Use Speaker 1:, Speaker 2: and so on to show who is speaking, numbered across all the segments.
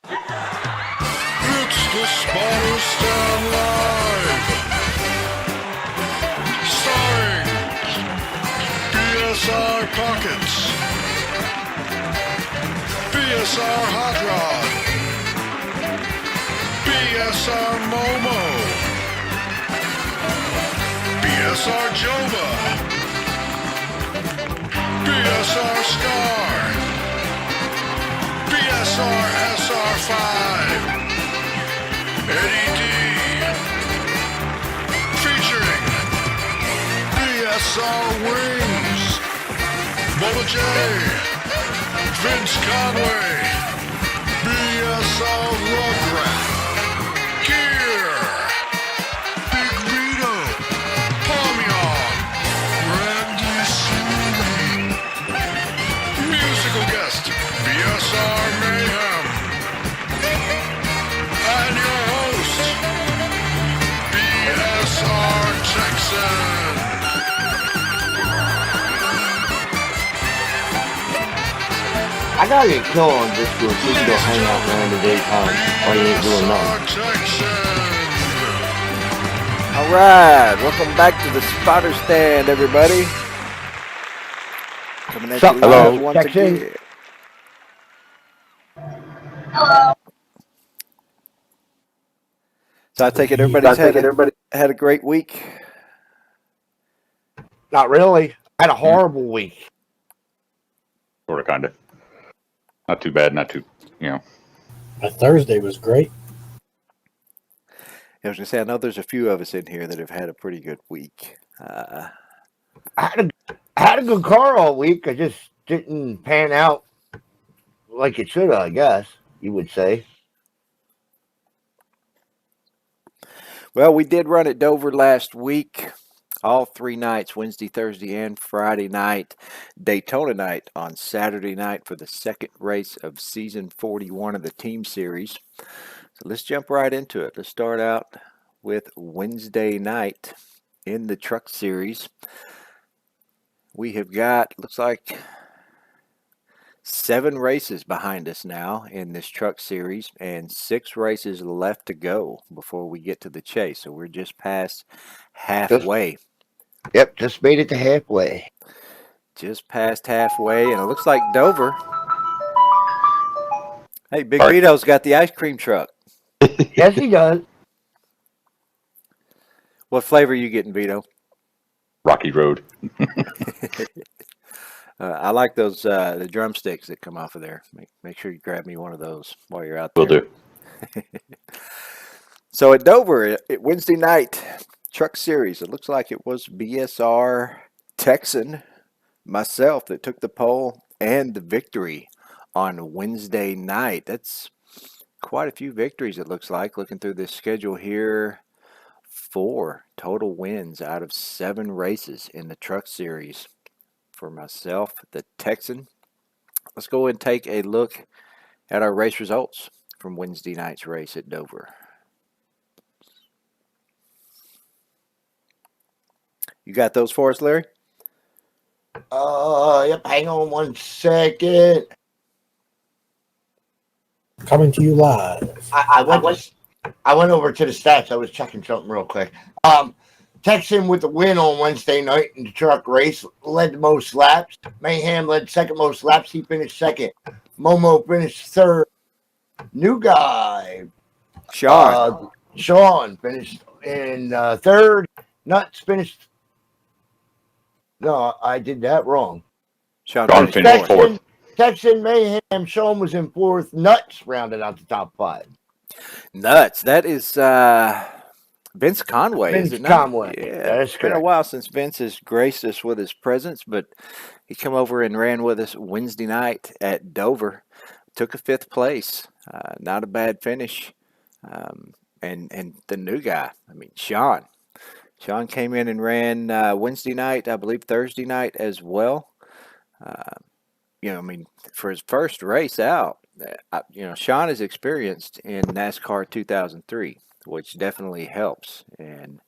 Speaker 1: It's the Spotter Stand Live, starring BSR Pockets, BSR Hot Rod, BSR Momo, BSR Jova, BSR Scar, BSR SR5, Eddie D, featuring BSR Wings, Bubba J, Vince Conway, BSR Rugrat, Gear, Big Vito, Palmion, Randy Sweeney, musical guest, BSR Mayhem, and your host, BSR Texan.
Speaker 2: I gotta get killed on Discord so you can go hang out around the daytime while you ain't doing nothing.
Speaker 3: All right, welcome back to the Spotter Stand, everybody. Coming at you live
Speaker 2: Hello.
Speaker 3: once
Speaker 2: Texan.
Speaker 3: again. So I take it everybody's had a great week.
Speaker 2: Not really. I had a horrible week.
Speaker 4: Sort of, kind of. Not too bad, not too,
Speaker 5: My Thursday was great.
Speaker 3: I was going to say, I know there's a few of us in here that have had a pretty good week.
Speaker 2: I had a good car all week. I just didn't pan out like it should have, I guess you would say.
Speaker 3: Well, we did run at Dover last week. All 3 nights, Wednesday, Thursday, and Friday night. Daytona night on Saturday night for the second race of Season 41 of the Team Series. So let's jump right into it. Let's start out with Wednesday night in the Truck Series. We have got, looks like, 7 races behind us now in this Truck Series and 6 races left to go before we get to the chase. So we're just past halfway.
Speaker 2: Yep, just made it to halfway.
Speaker 3: Just past halfway, and it looks like Dover. Hey, Big
Speaker 4: All right.
Speaker 3: Vito's got the ice cream truck.
Speaker 2: Yes, he does.
Speaker 3: What flavor are you getting, Vito?
Speaker 4: Rocky Road.
Speaker 3: I like those the drumsticks that come off of there. Make sure you grab me one of those while you're out
Speaker 4: Will
Speaker 3: there.
Speaker 4: do.
Speaker 3: So at Dover, Wednesday night Truck Series, it looks like it was BSR Texan, myself, that took the pole and the victory on Wednesday night. That's quite a few victories, it looks like, looking through this schedule here. 4 total wins out of 7 races in the Truck Series for myself, the Texan. Let's go and take a look at our race results from Wednesday night's race at Dover. You got those for us, Larry?
Speaker 2: Yep, hang on one second.
Speaker 5: Coming to you live.
Speaker 2: I went over to the stats. I was checking something real quick. Texan with the win on Wednesday night in the truck race, led the most laps. Mayhem led second most laps. He finished second. Momo finished third. New guy, Sean finished in third. Nuts finished. No, I did that wrong.
Speaker 3: Sean
Speaker 4: finished fourth.
Speaker 2: Texan, Mayhem, Sean was in fourth. Nuts rounded out the top 5.
Speaker 3: Nuts. That is Vince Conway, is it not?
Speaker 2: Conway.
Speaker 3: Yeah,
Speaker 2: That's
Speaker 3: it's been a while since Vince has graced us with his presence, but he came over and ran with us Wednesday night at Dover. Took a 5th place. Not a bad finish. And the new guy, I mean, Sean. Sean came in and ran Wednesday night, I believe Thursday night as well. For his first race out, Sean is experienced in NASCAR 2003, which definitely helps. And,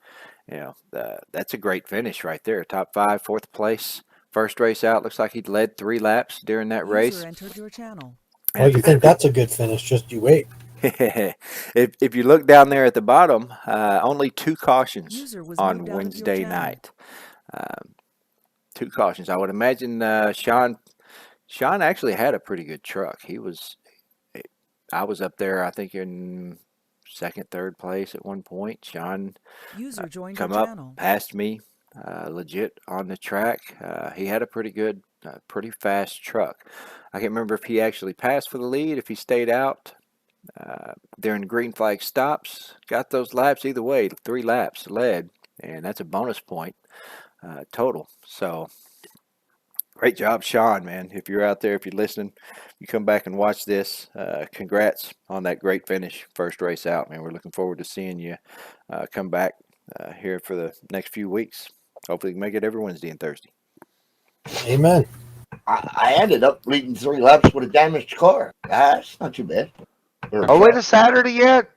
Speaker 3: that's a great finish right there. Top 5, 4th place. First race out, looks like he led 3 laps during that race.
Speaker 6: Entered your channel.
Speaker 5: Oh, you think that's a good finish? Just you wait.
Speaker 3: If you look down there at the bottom, only 2 cautions
Speaker 6: User was
Speaker 3: on
Speaker 6: moved out of your
Speaker 3: Wednesday
Speaker 6: channel.
Speaker 3: night. 2 cautions. I would imagine Sean actually had a pretty good truck. I was up there, I think, in second, third place at one point. Sean
Speaker 6: User joined
Speaker 3: come
Speaker 6: your
Speaker 3: up,
Speaker 6: channel.
Speaker 3: passed me, legit on the track. He had a pretty good, pretty fast truck. I can't remember if he actually passed for the lead, if he stayed out during green flag stops. Got those laps either way, 3 laps led, and that's a bonus point total. So great job, Sean, man. If you're out there, if you're listening, you come back and watch this. Congrats on that great finish, first race out, man. We're looking forward to seeing you come back here for the next few weeks. Hopefully, we can make it every Wednesday and Thursday.
Speaker 5: Amen.
Speaker 2: I ended up leading 3 laps with a damaged car. That's not too bad.
Speaker 7: Oh, it is Saturday yet?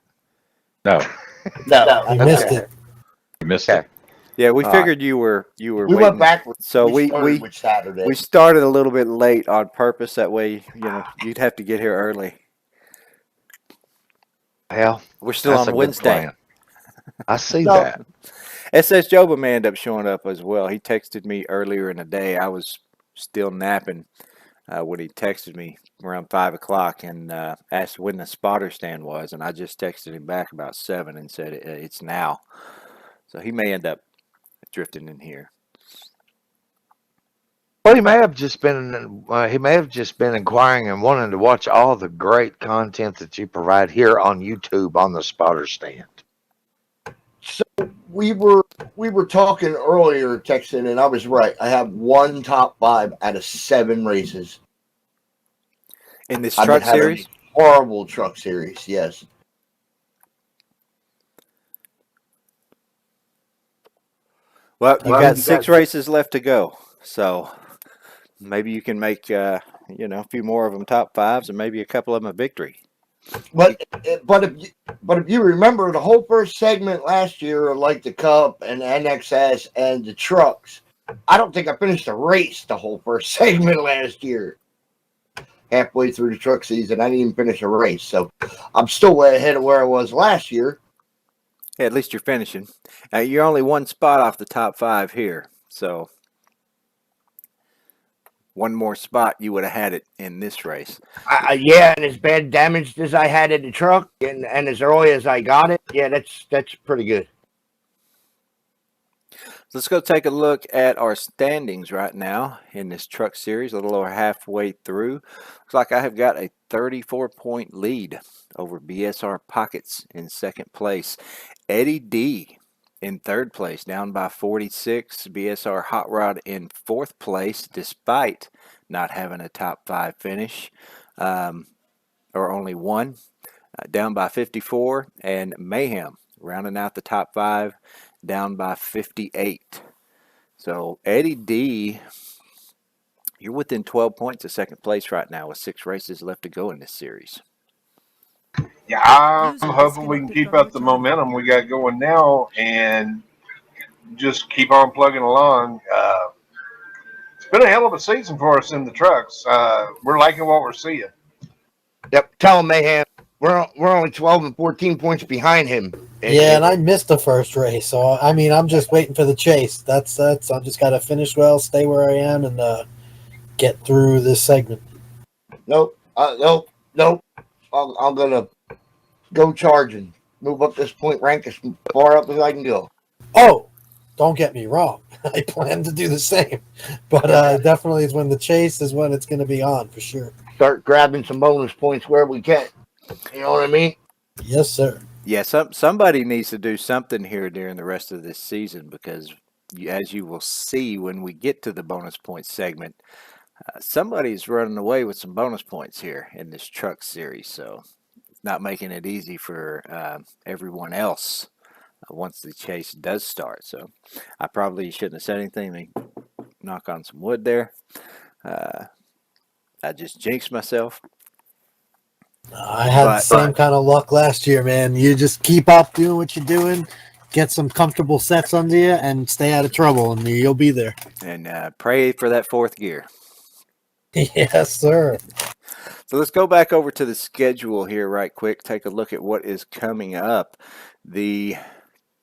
Speaker 4: No,
Speaker 2: No,
Speaker 5: You missed it.
Speaker 4: you missed
Speaker 7: Okay.
Speaker 4: it.
Speaker 3: Yeah, we
Speaker 7: All right.
Speaker 3: figured you were
Speaker 2: we
Speaker 3: waiting.
Speaker 2: went backwards.
Speaker 3: So
Speaker 2: started with Saturday.
Speaker 3: we started a little bit late on purpose. That way, you'd have to get here early.
Speaker 7: Hell,
Speaker 3: We're still
Speaker 7: that's a
Speaker 3: on
Speaker 7: good
Speaker 3: Wednesday.
Speaker 7: plan. I see
Speaker 2: No.
Speaker 7: that.
Speaker 3: SS Joba may end up showing up as well. He texted me earlier in the day. I was still napping when he texted me around 5 o'clock and asked when the spotter stand was, and I just texted him back about 7 and said it's now. So he may end up drifting in here.
Speaker 7: Well, he may have just been inquiring and wanting to watch all the great content that you provide here on YouTube on the spotter stand.
Speaker 2: we were talking earlier, Texan, and I was right. I have 1 top 5 out of 7 races.
Speaker 3: In this
Speaker 2: I've been
Speaker 3: truck
Speaker 2: having
Speaker 3: series?
Speaker 2: horrible truck series, yes.
Speaker 3: Well, you
Speaker 2: Well,
Speaker 3: got
Speaker 2: you
Speaker 3: 6
Speaker 2: got-
Speaker 3: races left to go. So maybe you can make a few more of them top 5s and maybe a couple of them a victory.
Speaker 2: But if you remember the whole first segment last year, like the Cup and NXS and the trucks, I don't think I finished a race the whole first segment last year. Halfway through the truck season, I didn't even finish a race, so I'm still way ahead of where I was last year.
Speaker 3: Yeah, at least you're finishing. You're only 1 spot off the top 5 here. So 1 more spot, you would have had it in this race.
Speaker 2: Yeah, and as bad damaged as I had in the truck, and as early as I got it, yeah, that's pretty good.
Speaker 3: Let's go take a look at our standings right now in this truck series, a little over halfway through. Looks like I have got a 34-point lead over BSR Pockets in second place. Eddie D in third place, down by 46. BSR Hot Rod in fourth place, despite not having a top 5 finish, or only 1, down by 54. And Mayhem rounding out the top 5, down by 58. So Eddie D, you're within 12 points of second place right now with 6 races left to go in this series.
Speaker 8: Yeah, I'm
Speaker 6: User
Speaker 8: hoping we can
Speaker 6: disconnected
Speaker 8: keep
Speaker 6: from
Speaker 8: up
Speaker 6: your
Speaker 8: the
Speaker 6: channel.
Speaker 8: momentum we got going now and just keep on plugging along. It's been a hell of a season for us in the trucks. We're liking what we're seeing.
Speaker 2: Yep, tell him, Mayhem, we're only 12 and 14 points behind him.
Speaker 5: Yeah, and I missed the first race, so I mean, I'm just waiting for the chase. That's. I just got to finish well, stay where I am, and get through this segment.
Speaker 2: Nope. I'm gonna go charging, move up this point rank as far up as I can go.
Speaker 5: Oh, don't get me wrong. I plan to do the same, but definitely is when the chase is when it's going to be on for sure.
Speaker 2: Start grabbing some bonus points where we can. You know what I mean?
Speaker 5: Yes, sir.
Speaker 3: Yeah, somebody needs to do something here during the rest of this season because, as you will see when we get to the bonus points segment, somebody's running away with some bonus points here in this truck series. So it's not making it easy for everyone else once the chase does start. So I probably shouldn't have said anything. Let me knock on some wood there. I just jinxed myself.
Speaker 5: I had the same kind of luck last year, man. You just keep up doing what you're doing, get some comfortable sets under you, and stay out of trouble, and you'll be there.
Speaker 3: And pray for that 4th gear.
Speaker 5: Yes, sir.
Speaker 3: So let's go back over to the schedule here right quick. Take a look at what is coming up. The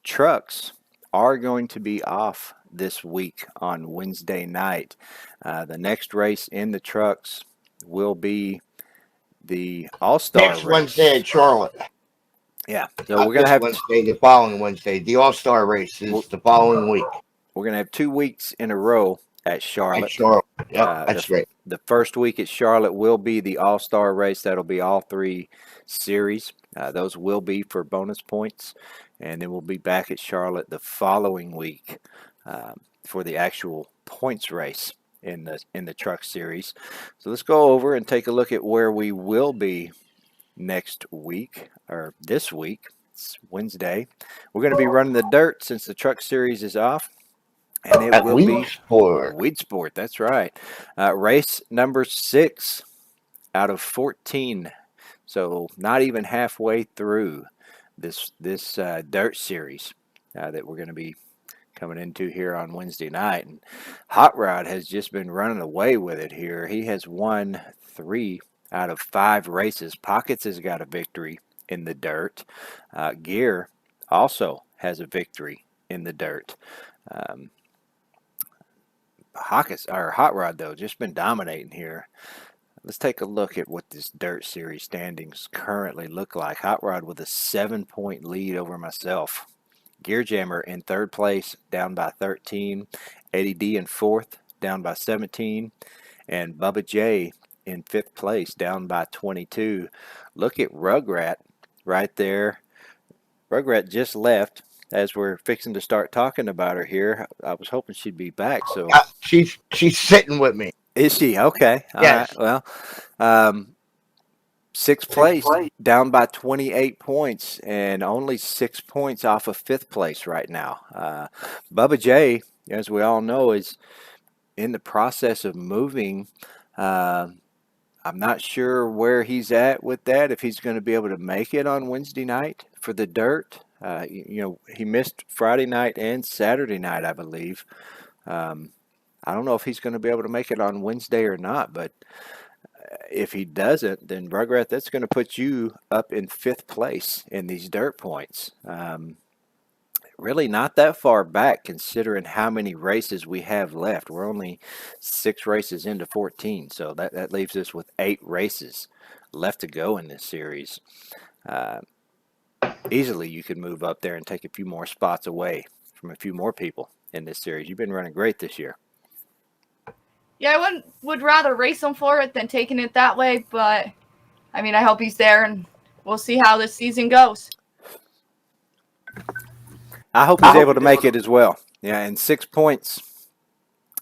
Speaker 3: trucks are going to be off this week on Wednesday night. The next race in the trucks will be the All-Star
Speaker 2: Next
Speaker 3: race.
Speaker 2: Wednesday at Charlotte.
Speaker 3: Yeah, so
Speaker 2: Not
Speaker 3: we're gonna
Speaker 2: this
Speaker 3: have
Speaker 2: Wednesday, the following Wednesday. The All-Star race is the following week
Speaker 3: we're gonna have 2 weeks in a row at
Speaker 2: at
Speaker 3: Charlotte.
Speaker 2: Charlotte. Yep, that's right.
Speaker 3: The first week at Charlotte will be the All-Star race. That'll be all 3 series. Those will be for bonus points, and then we'll be back at Charlotte the following week for the actual points race in the truck series. So let's go over and take a look at where we will be next week, or this week. It's Wednesday. We're going to be running the dirt since the truck series is off, and it
Speaker 2: At
Speaker 3: will be
Speaker 2: Weedsport.
Speaker 3: Weedsport. That's right. Race number 6 out of 14. So not even halfway through this dirt series that we're going to be coming into here on Wednesday night. And Hot Rod has just been running away with it here. He has won 3 out of 5 races. Pockets has got a victory in the dirt. Gear also has a victory in the dirt. Hot Rod, though, just been dominating here. Let's take a look at what this dirt series standings currently look like. Hot Rod with a 7-point lead over myself. Gear Jammer in 3rd place, down by 13. Eddie D in 4th, down by 17. And Bubba J in 5th place, down by 22. Look at Rugrat right there. Rugrat just left as we're fixing to start talking about her here. I was hoping she'd be back. So
Speaker 2: She's sitting with me.
Speaker 3: is she? Okay. All
Speaker 2: Yes.
Speaker 3: right. Well, 6th place, down by 28 points, and only 6 points off of 5th place right now. Bubba J, as we all know, is in the process of moving. I'm not sure where he's at with that, if he's going to be able to make it on Wednesday night for the dirt. He missed Friday night and Saturday night, I believe. I don't know if he's going to be able to make it on Wednesday or not, but if he doesn't, then Rugrat, that's going to put you up in 5th place in these dirt points. Really not that far back considering how many races we have left. We're only 6 races into 14, so that leaves us with 8 races left to go in this series. Easily you could move up there and take a few more spots away from a few more people in this series. You've been running great this year.
Speaker 6: Yeah, I would rather race him for it than taking it that way, but I mean, I hope he's there, and we'll see how this season goes.
Speaker 3: I hope he's able to make it as well. Yeah, and 6 points,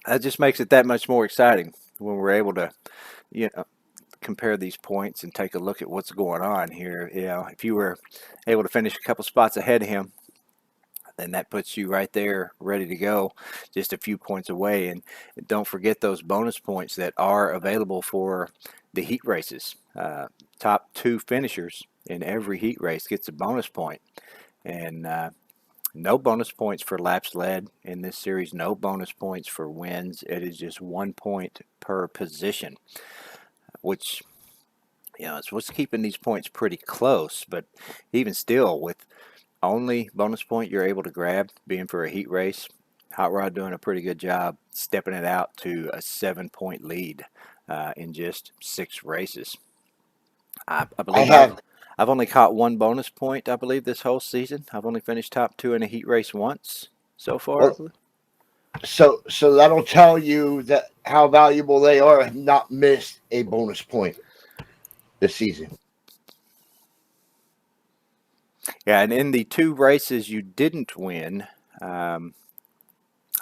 Speaker 3: that just makes it that much more exciting when we're able to, compare these points and take a look at what's going on here. If you were able to finish a couple spots ahead of him, then that puts you right there ready to go, just a few points away. And don't forget those bonus points that are available for the heat races. Top 2 finishers in every heat race gets a bonus point. And no bonus points for laps led in this series, no bonus points for wins. It is just 1 point per position, which, it's what's keeping these points pretty close. But even still, with only bonus point you're able to grab being for a heat race, Hot Rod doing a pretty good job stepping it out to a 7-point lead in just 6 races. I believe I've only caught 1 bonus point, I believe, this whole season. I've only finished top 2 in a heat race once so far.
Speaker 2: So that'll tell you that how valuable they are have not missed a bonus point this season.
Speaker 3: Yeah, and in the 2 races you didn't win, I'm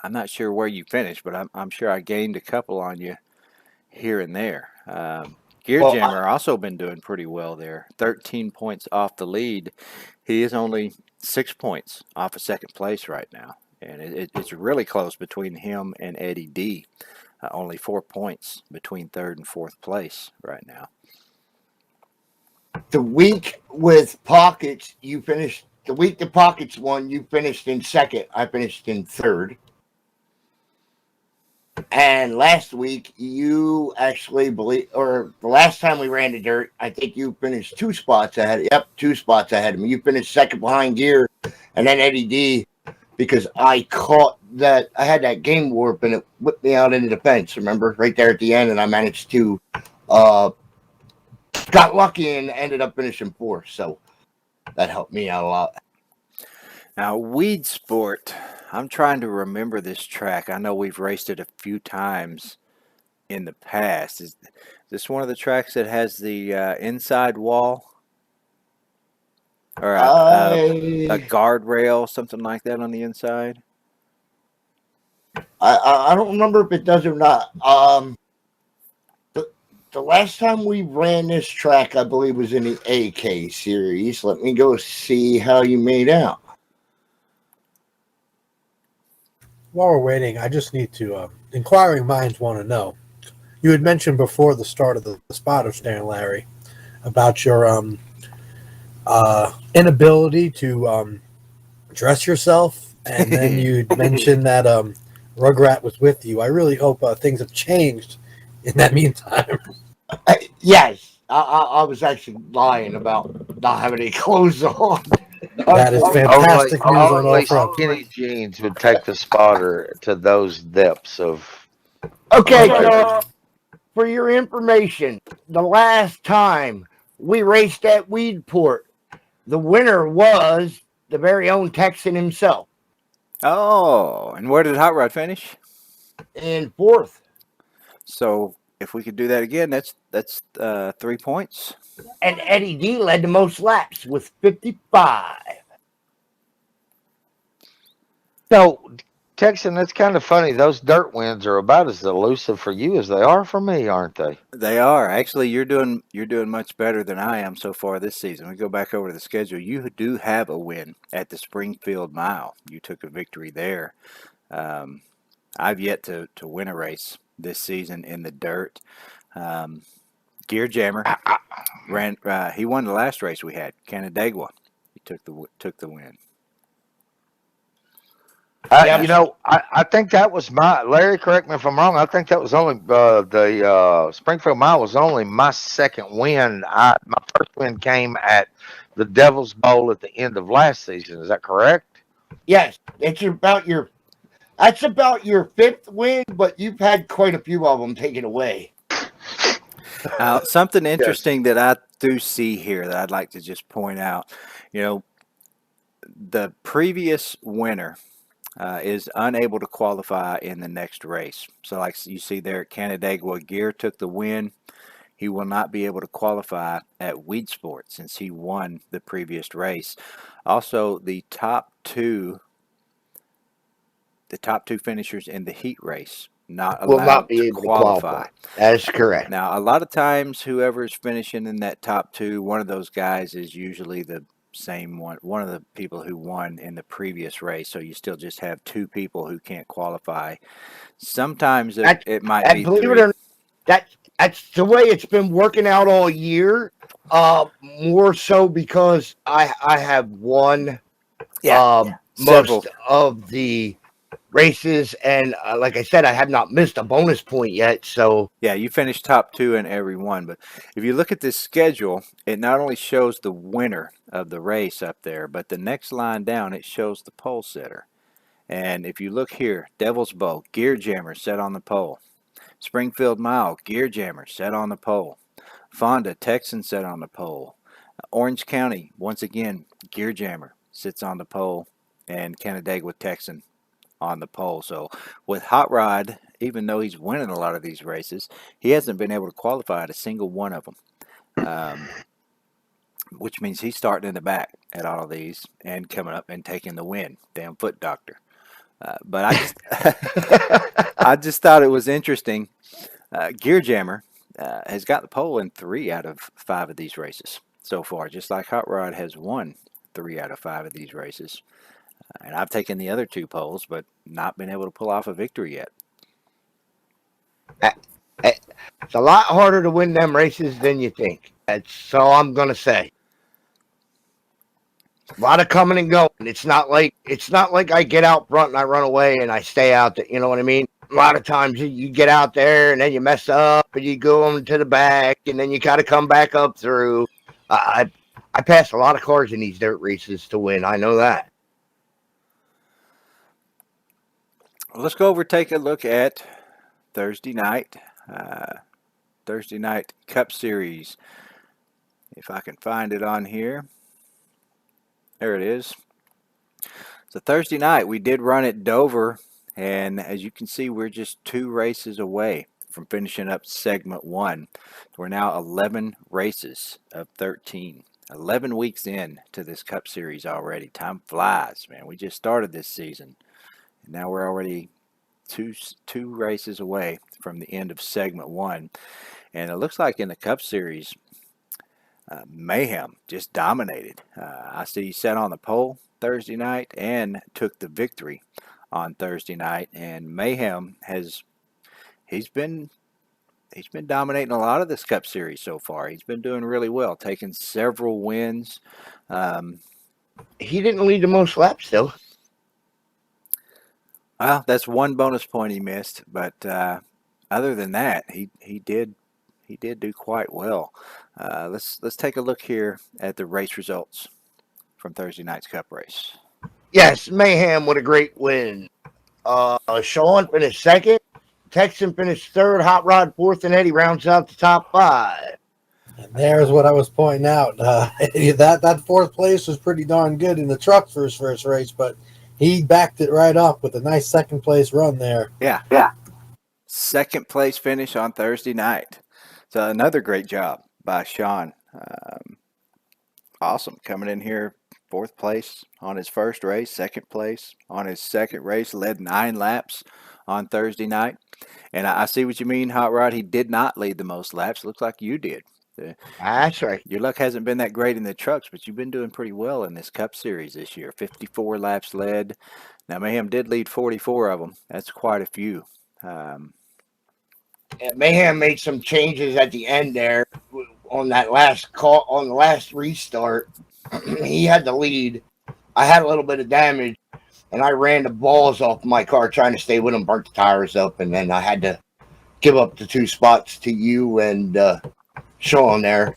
Speaker 3: not sure where you finished, but I'm sure I gained a couple on you here and there. Gear Jammer also been doing pretty well there. 13 points off the lead. He is only 6 points off of 2nd place right now. And it's really close between him and Eddie D. Only 4 points between 3rd and 4th place right now.
Speaker 2: The week with Pockets, you finished. The week the Pockets won, you finished in 2nd. I finished in 3rd. And last week, you actually or the last time we ran the dirt, I think you finished 2 spots ahead. Yep, 2 spots ahead of me. You finished second behind Gear, and then Eddie D, because I caught that I had that game warp and it whipped me out into the fence. Remember, right there at the end, and I managed to got lucky and ended up finishing 4th. So that helped me out a lot.
Speaker 3: Now, Weed Sport, I'm trying to remember this track. I know we've raced it a few times in the past. Is this one of the tracks that has the inside wall? Or a guardrail, something like that on the inside?
Speaker 2: I don't remember if it does or not. The last time we ran this track, I believe, was in the AK series. Let me go see how you made out.
Speaker 5: While we're waiting, I just need to. Inquiring minds want to know. You had mentioned before the start of the spotter stand, Larry, about your inability to dress yourself, and then you mentioned that Rugrat was with you. I really hope things have changed in that meantime.
Speaker 2: Yes, I was actually lying about not having any clothes on.
Speaker 5: That is fantastic news on all
Speaker 7: Only
Speaker 5: fronts.
Speaker 7: skinny jeans would take the spotter to those depths of.
Speaker 2: Okay, so for your information, the last time we raced at Weedport, the winner was the very own Texan himself
Speaker 3: Oh, and where did Hot Rod finish?
Speaker 2: in 4th.
Speaker 3: So if we could do that again, that's 3 points.
Speaker 2: And Eddie D led the most laps with 55.
Speaker 7: So, Texan, that's kind of funny. Those dirt wins are about as elusive for you as they are for me, aren't they?
Speaker 3: They are. Actually, you're doing much better than I am so far this season. We go back over to the schedule. You do have a win at the Springfield Mile. You took a victory there. I've yet to win a race this season in the dirt. Gear Jammer ran. He won the last race we had, Canandaigua. He took the win.
Speaker 7: I think that was Larry, correct me if I'm wrong. I think that was only the Springfield Mile was only my second win. My first win came at the Devil's Bowl at the end of last season. Is that correct?
Speaker 2: Yes, that's about your 5th win, but you've had quite a few of them taken away.
Speaker 3: Now, something interesting that I do see here that I'd like to just point out, the previous winner is unable to qualify in the next race. So like you see there at Canandaigua, Gear took the win. He will not be able to qualify at Weed Sport since he won the previous race. Also, the top two finishers in the heat race will not be able to qualify.
Speaker 2: That is correct.
Speaker 3: Now, a lot of times, whoever is finishing in that top 2, one of those guys is usually the same one of the people who won in the previous race. So you still just have 2 people who can't qualify. Sometimes it might be
Speaker 2: believe
Speaker 3: 3.
Speaker 2: it or not, that's the way it's been working out all year. More so because I have won most of the races, and like I said, I have not missed a bonus point yet. So
Speaker 3: yeah, you finished top 2 in every one. But if you look at this schedule, it not only shows the winner of the race up there, but the next line down, it shows the pole sitter. And if you look here, Devil's Bowl, Gear Jammer set on the pole. Springfield Mile, Gear Jammer set on the pole. Fonda, Texan set on the pole. Orange County, once again, Gear Jammer sits on the pole. And Canandaigua, Texan on the pole. So with Hot Rod, even though he's winning a lot of these races, he hasn't been able to qualify at a single one of them, which means he's starting in the back at all of these and coming up and taking the win. Damn foot doctor. But I just thought it was interesting. Gear Jammer has got the pole in 3 out of 5 of these races so far, just like Hot Rod has won 3 out of 5 of these races. And I've taken the other 2 poles, but not been able to pull off a victory yet.
Speaker 2: It's a lot harder to win them races than you think. That's all I'm gonna say. A lot of coming and going. It's not like I get out front and I run away and I stay out. You know what I mean? A lot of times you get out there and then you mess up and you go into the back and then you got to come back up through. I pass a lot of cars in these dirt races to win. I know that.
Speaker 3: Let's go over, take a look at Thursday night. Thursday night Cup Series. If I can find it on here. There it is. So Thursday night, we did run at Dover, and as you can see, we're just 2 races away from finishing up segment 1. We're now 11 races of 13. 11 weeks in to this Cup Series already. Time flies, man. We just started this season, and now we're already two races away from the end of segment 1. And it looks like in the Cup Series, Mayhem just dominated. I see he sat on the pole Thursday night and took the victory on Thursday night. And Mayhem he's been dominating a lot of this Cup Series so far. He's been doing really well, taking several wins.
Speaker 2: He didn't lead the most laps though.
Speaker 3: Well, that's one bonus point he missed, but other than that, he did do quite well. Let's take a look here at the race results from Thursday night's Cup race.
Speaker 2: Yes, Mayhem with a great win. Sean finished second. Texan finished third. Hot Rod fourth, and Eddie rounds out the top 5.
Speaker 5: And there's what I was pointing out. That 4th place was pretty darn good in the truck for his first race, but he backed it right up with a nice 2nd place run there.
Speaker 3: Yeah. 2nd place finish on Thursday night. So another great job by Sean. Awesome. Coming in here 4th place on his first race, 2nd place on his 2nd race, led 9 laps on Thursday night. And I see what you mean, Hot Rod. He did not lead the most laps. Looks like you did.
Speaker 2: That's right.
Speaker 3: Your luck hasn't been that great in the trucks, but you've been doing pretty well in this Cup Series this year. 54 laps led. Now, Mayhem did lead 44 of them. That's quite a few.
Speaker 2: Mayhem made some changes at the end there on that last call, on the last restart. He had the lead. I had a little bit of damage, and I ran the balls off my car trying to stay with him, burnt the tires up, and then I had to give up the 2 spots to you and Sean there.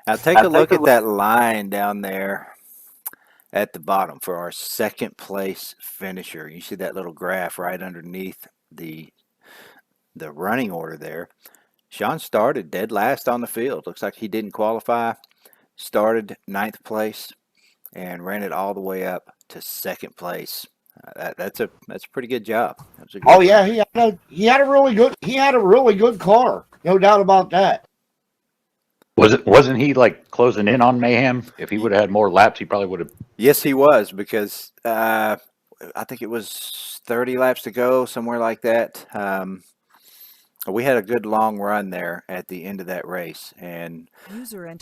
Speaker 3: Now take a look at that line down there at the bottom for our 2nd place finisher. You see that little graph right underneath the running order there. Sean started dead last on the field. Looks like he didn't qualify. Started 9th place and ran it all the way up to 2nd place. That's a pretty good job.
Speaker 2: Yeah, he had a really good car. No doubt about that.
Speaker 4: Wasn't he like closing in on Mayhem? If he would have had more laps, he probably would have.
Speaker 3: Yes, he was, because I think it was 30 laps to go, somewhere like that. We had a good long run there at the end of that race, and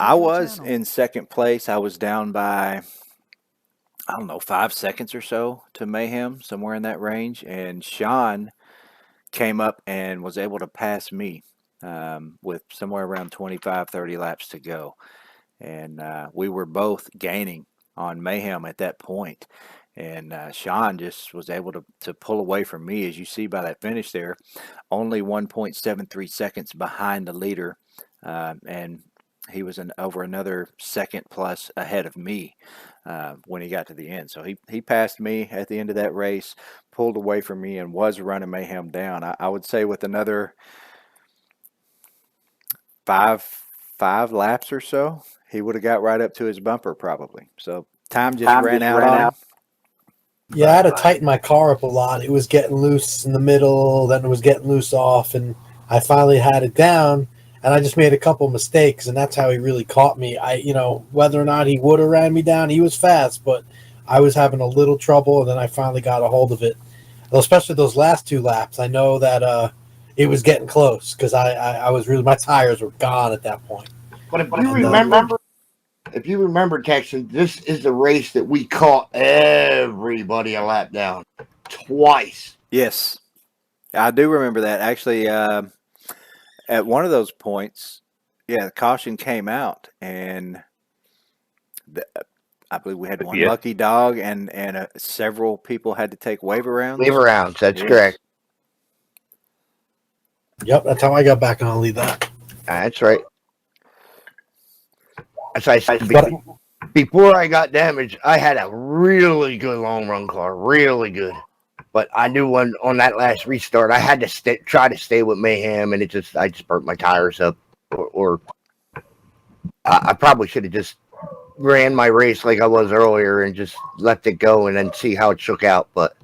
Speaker 3: I was in 2nd place. I was down by, 5 seconds or so to Mayhem, somewhere in that range, and Sean came up and was able to pass me with somewhere around 25, 30 laps to go, and we were both gaining on Mayhem at that point. And Sean just was able to pull away from me, as you see by that finish there, only 1.73 seconds behind the leader. And he was over another second plus ahead of me when he got to the end. So he passed me at the end of that race, pulled away from me, and was running Mayhem down. I would say with another five laps or so, he would have got right up to his bumper probably. So time just ran out on him.
Speaker 5: Yeah, I had to tighten my car up a lot. It was getting loose in the middle, then it was getting loose off, and I finally had it down, and I just made a couple mistakes, and that's how he really caught me. Whether or not he would have ran me down, he was fast, but I was having a little trouble, and then I finally got a hold of it. Especially those last 2 laps, I know that it was getting close because I was really, my tires were gone at that point.
Speaker 2: But if you remember, Texan, this is the race that we caught everybody a lap down twice.
Speaker 3: Yes, I do remember that. Actually, at one of those points, the caution came out, and I believe we had one lucky dog, and several people had to take wave rounds.
Speaker 2: Wave rounds, that's correct.
Speaker 5: Yep, that's how I got back on Lead That.
Speaker 2: That's right. That's why I said
Speaker 5: But
Speaker 2: before I got damaged, I had a really good long run car, really good. But I knew when on that last restart, I had to try to stay with Mayhem, and I just burnt my tires up, or I probably should have just ran my race like I was earlier and just left it go and then see how it shook out. But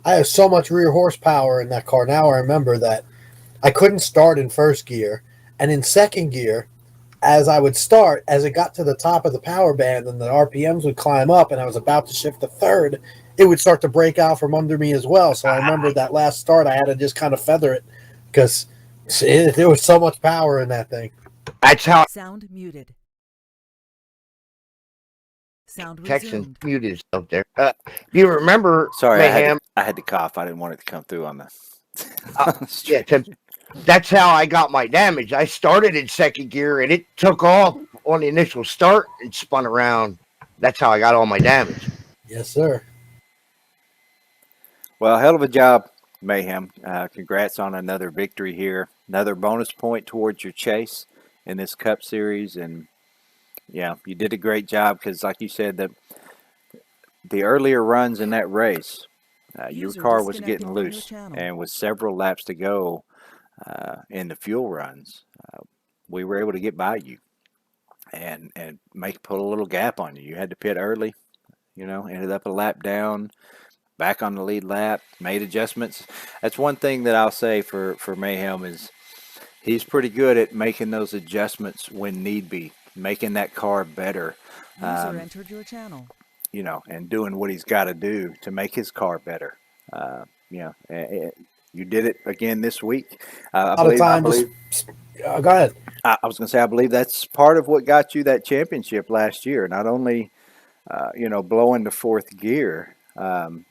Speaker 5: I have so much rear horsepower in that car. Now I remember that I couldn't start in first gear, and in second gear, as I would start, as it got to the top of the power band and the RPMs would climb up, and I was about to shift to third, it would start to break out from under me as well. So I remember that last start, I had to just kind of feather it because there was so much power in that thing.
Speaker 2: that's how
Speaker 9: Sound muted. Sound
Speaker 2: Texan
Speaker 9: resumed.
Speaker 2: muted himself there. Do you remember
Speaker 3: Sorry,
Speaker 2: Mayhem?
Speaker 3: I had to cough. I didn't want it to come through on the.
Speaker 2: Yeah, that's how I got my damage. I started in second gear and it took off on the initial start and spun around. That's how I got all my damage.
Speaker 5: Yes, sir.
Speaker 3: Well, hell of a job, Mayhem. Congrats on another victory here. Another bonus point towards your chase in this Cup Series. And, yeah, you did a great job because, like you said, the earlier runs in that race, your
Speaker 9: User
Speaker 3: car was
Speaker 9: disconnected
Speaker 3: getting
Speaker 9: from your
Speaker 3: loose.
Speaker 9: channel.
Speaker 3: And with several laps to go in the fuel runs, we were able to get by you and put a little gap on you. You had to pit early, ended up a lap down, back on the lead lap, made adjustments. That's one thing that I'll say for Mayhem is he's pretty good at making those adjustments when need be, making that car better,
Speaker 9: User entered your channel.
Speaker 3: and doing what he's got to do to make his car better. You did it again this week. I
Speaker 5: A lot of time.
Speaker 3: believe
Speaker 5: Go ahead.
Speaker 3: I was going to say, I believe that's part of what got you that championship last year. Not only, blowing the fourth gear,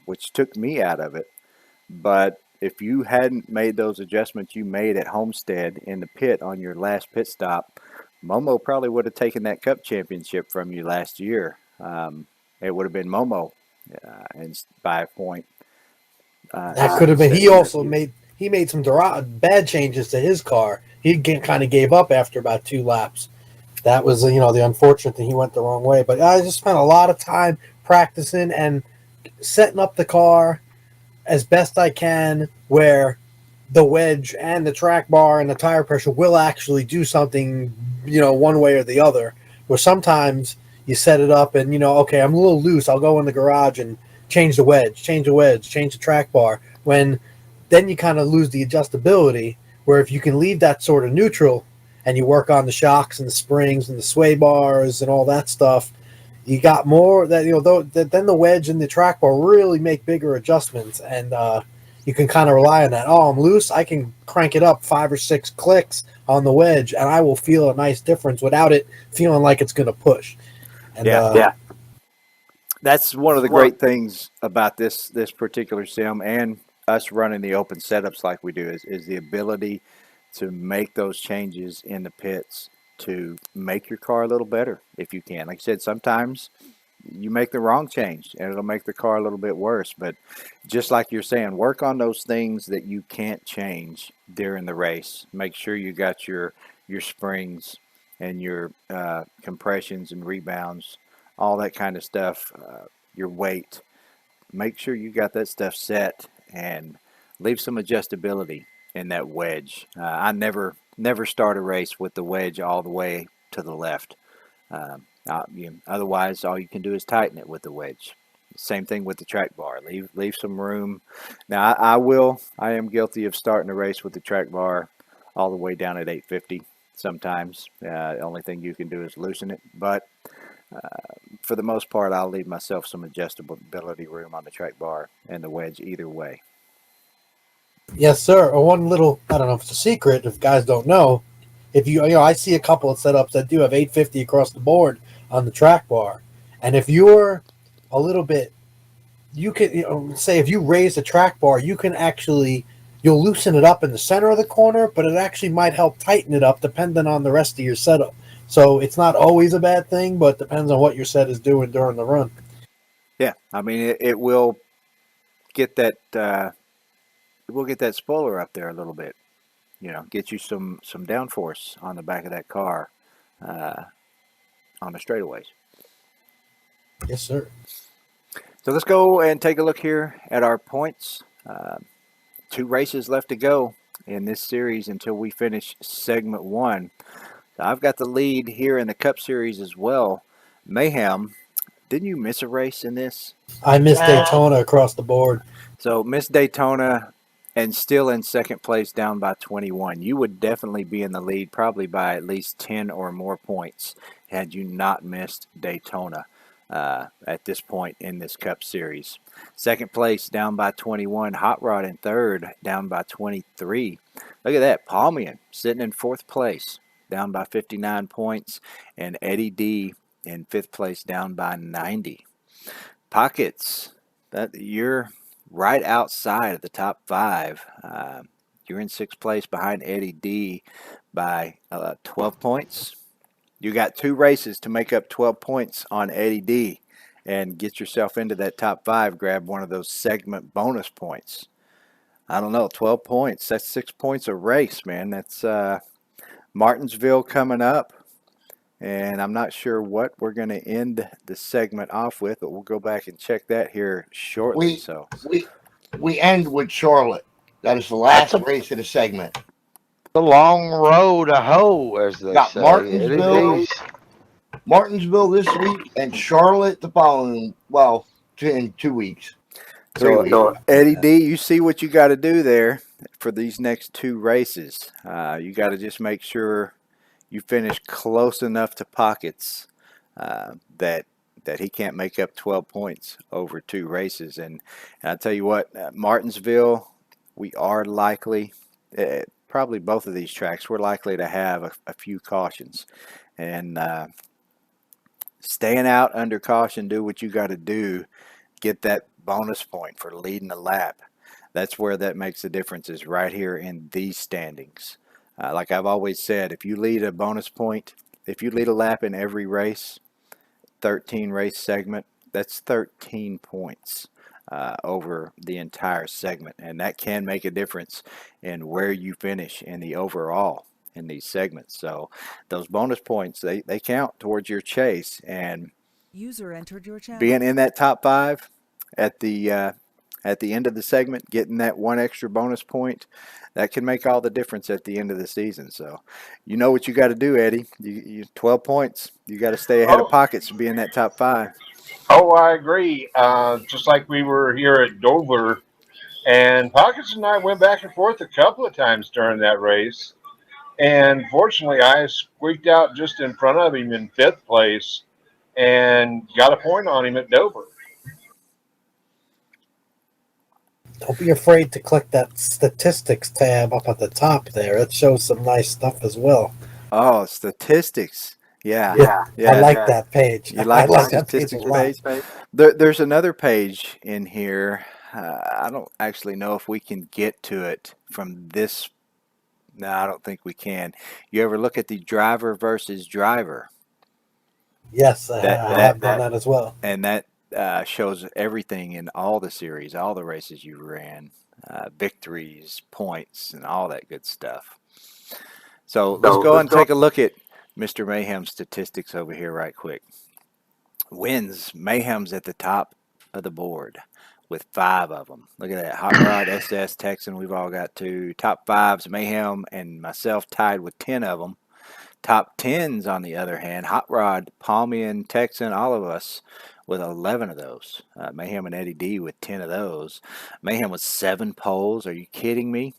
Speaker 3: which took me out of it, but if you hadn't made those adjustments you made at Homestead in the pit on your last pit stop, Momo probably would have taken that Cup championship from you last year. It would have been Momo, and by a point.
Speaker 5: That could have been. He also made some bad changes to his car. He kind of gave up after about 2 laps. That was, the unfortunate thing. He went the wrong way. But I just spent a lot of time practicing and setting up the car as best I can where the wedge and the track bar and the tire pressure will actually do something, one way or the other. Where sometimes you set it up and, okay, I'm a little loose. I'll go in the garage and change the wedge, change the track bar. When then you kind of lose the adjustability, where if you can leave that sort of neutral and you work on the shocks and the springs and the sway bars and all that stuff, you got more that, then the wedge and the track bar really make bigger adjustments. And you can kind of rely on that. Oh, I'm loose. I can crank it up 5 or 6 clicks on the wedge and I will feel a nice difference without it feeling like it's going to push. And,
Speaker 3: yeah. That's one of the great things about this particular sim and us running the open setups like we do is the ability to make those changes in the pits to make your car a little better if you can. Like I said, sometimes you make the wrong change and it'll make the car a little bit worse. But just like you're saying, work on those things that you can't change during the race. Make sure you got your springs and your compressions and rebounds, all that kind of stuff, your weight. Make sure you got that stuff set and leave some adjustability in that wedge. I never start a race with the wedge all the way to the left. Otherwise, all you can do is tighten it with the wedge. Same thing with the track bar. Leave some room. Now, I am guilty of starting a race with the track bar all the way down at 850 sometimes. The only thing you can do is loosen it. But for the most part, I'll leave myself some adjustability room on the track bar and the wedge either way.
Speaker 5: Yes, sir. One little, I don't know if it's a secret, if guys don't know, if I see a couple of setups that do have 850 across the board on the track bar. And if you're a little bit, you can, say if you raise the track bar, you'll loosen it up in the center of the corner, but it actually might help tighten it up depending on the rest of your setup. So it's not always a bad thing, but it depends on what your set is doing during the run.
Speaker 3: Yeah, I mean, it will get that, we'll get that spoiler up there a little bit. get you some downforce on the back of that car on the straightaways.
Speaker 5: Yes, sir.
Speaker 3: So let's go and take a look here at our points. 2 races left to go in this series until we finish segment 1. So I've got the lead here in the Cup Series as well. Mayhem, didn't you miss a race in this?
Speaker 5: I missed Daytona across the board.
Speaker 3: So missed Daytona and still in second place, down by 21. You would definitely be in the lead, probably by at least 10 or more points had you not missed Daytona at this point in this Cup Series. Second place, down by 21. Hot Rod in third, down by 23. Look at that. Palmian sitting in fourth place, down by 59 points. And Eddie D in fifth place, down by 90. Pockets, you're right outside of the top 5. You're in sixth place behind Eddie D by 12 points. You got 2 races to make up 12 points on Eddie D and get yourself into that top 5. Grab one of those segment bonus points. I don't know, 12 points. That's 6 points a race, man. That's Martinsville coming up. And I'm not sure what we're going to end the segment off with, but we'll go back and check that here shortly.
Speaker 2: We end with Charlotte. That is the last race of the segment.
Speaker 7: The long road to hoe, as they
Speaker 2: Got
Speaker 7: say.
Speaker 2: Martinsville this week and Charlotte the following, in 2 weeks. 3 weeks.
Speaker 3: So Eddie D, you see what you got to do there for these next 2 races. You got to just make sure you finish close enough to Pockets that he can't make up 12 points over 2 races. And I tell you what, Martinsville, we are likely, probably both of these tracks, we're likely to have a few cautions. And staying out under caution, do what you got to do, get that bonus point for leading a lap. That's where that makes the difference, is right here in these standings. Like I've always said, if you lead a bonus point, if you lead a lap in every race, 13 race segment, that's 13 points over the entire segment. And that can make a difference in where you finish in the overall in these segments. So those bonus points, they count towards your chase. And
Speaker 9: User entered your channel.
Speaker 3: being in that top 5 at the end of the segment, getting that 1 extra bonus point, that can make all the difference at the end of the season. So you know what you got to do, Eddie. You 12 points. You got to stay ahead of Pockets to be in that top 5.
Speaker 8: Oh, I agree. Just like we were here at Dover, and Pockets and I went back and forth a couple of times during that race. And fortunately, I squeaked out just in front of him in 5th place and got a point on him at Dover.
Speaker 5: Don't be afraid to click that statistics tab up at the top there. It shows some nice stuff as well.
Speaker 3: Oh, statistics. Yeah.
Speaker 5: I like that page.
Speaker 3: You like
Speaker 5: I
Speaker 3: the
Speaker 5: like that
Speaker 3: statistics
Speaker 5: a lot.
Speaker 3: page? There's another page in here. I don't actually know if we can get to it from this. No, I don't think we can. You ever look at the driver versus driver?
Speaker 5: Yes, I have done that as well.
Speaker 3: And that shows everything in all the series, all the races you ran, victories, points, and all that good stuff. So let's go and take a look at Mr. Mayhem's statistics over here right quick. Wins, Mayhem's at the top of the board with 5 of them. Look at that. Hot Rod, SS, Texan, we've all got 2. Top 5s, Mayhem and myself tied with 10 of them. Top 10s, on the other hand, Hot Rod, Palmian, Texan, all of us with 11 of those. Mayhem and Eddie D with 10 of those. Mayhem with 7 poles. Are you kidding me?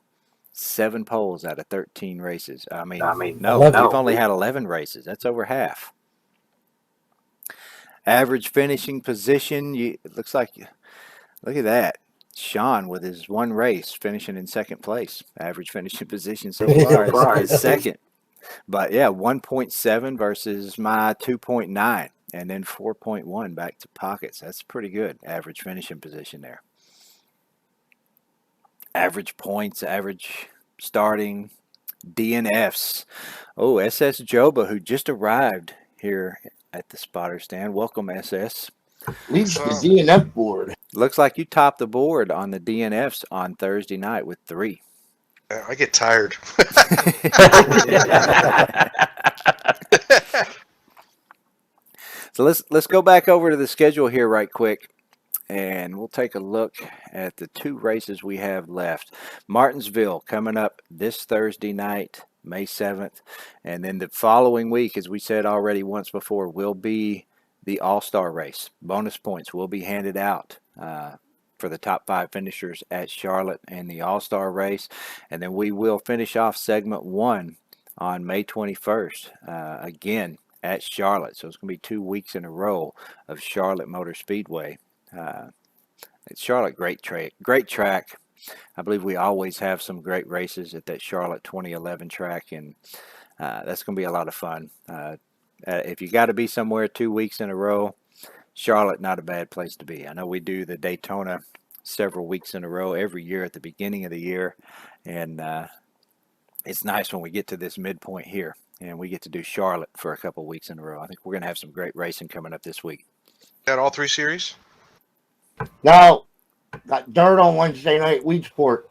Speaker 3: 7 poles out of 13 races. I mean no, we've only had 11 races. That's over half. Average finishing position, it looks like, look at that. Sean with his 1 race finishing in 2nd place. Average finishing position so far is 2nd. But yeah, 1.7 versus my 2.9. And then 4.1 back to Pockets. That's pretty good. Average finishing position there. Average points, average starting, DNFs. Oh, SS Joba, who just arrived here at the spotter stand. Welcome, SS.
Speaker 2: Leads the DNF board.
Speaker 3: Looks like you topped the board on the DNFs on Thursday night with 3.
Speaker 10: I get tired.
Speaker 3: So let's go back over to the schedule here right quick, and we'll take a look at the 2 races we have left. Martinsville coming up this Thursday night, May 7th, and then the following week, as we said already once before, will be the All-Star race. Bonus points will be handed out for the top 5 finishers at Charlotte and the All-Star race, and then we will finish off segment 1 on May 21st, again at Charlotte. So it's going to be 2 weeks in a row of Charlotte Motor Speedway. It's Charlotte, great track. I believe we always have some great races at that Charlotte 2011 track, and that's going to be a lot of fun. If you got to be somewhere 2 weeks in a row, Charlotte, not a bad place to be. I know we do the Daytona several weeks in a row every year at the beginning of the year, and it's nice when we get to this midpoint here and we get to do Charlotte for a couple weeks in a row. I think we're going to have some great racing coming up this week.
Speaker 10: Got all 3 series?
Speaker 2: No, got dirt on Wednesday night, Weedsport.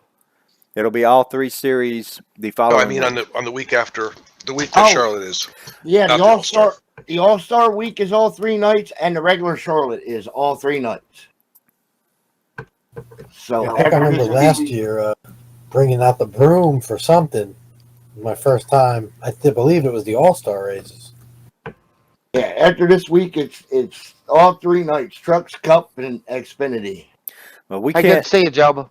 Speaker 3: It'll be all 3 series the
Speaker 10: No,
Speaker 3: following
Speaker 10: I mean
Speaker 3: week.
Speaker 10: on the week after the week that
Speaker 2: Oh.
Speaker 10: Charlotte is.
Speaker 2: Yeah,
Speaker 10: Not
Speaker 2: the
Speaker 10: the
Speaker 2: All-Star.
Speaker 10: All-Star.
Speaker 2: The All-Star week is all 3 nights, and the regular Charlotte is all 3 nights. So
Speaker 5: I think I remember last year bringing out the broom for something. My first time, I believe it was the All-Star races.
Speaker 2: yeah, after this week, it's all 3 nights: Trucks, Cup, and Xfinity.
Speaker 3: But we
Speaker 7: Hey, good
Speaker 3: can't
Speaker 7: to see you, Joba.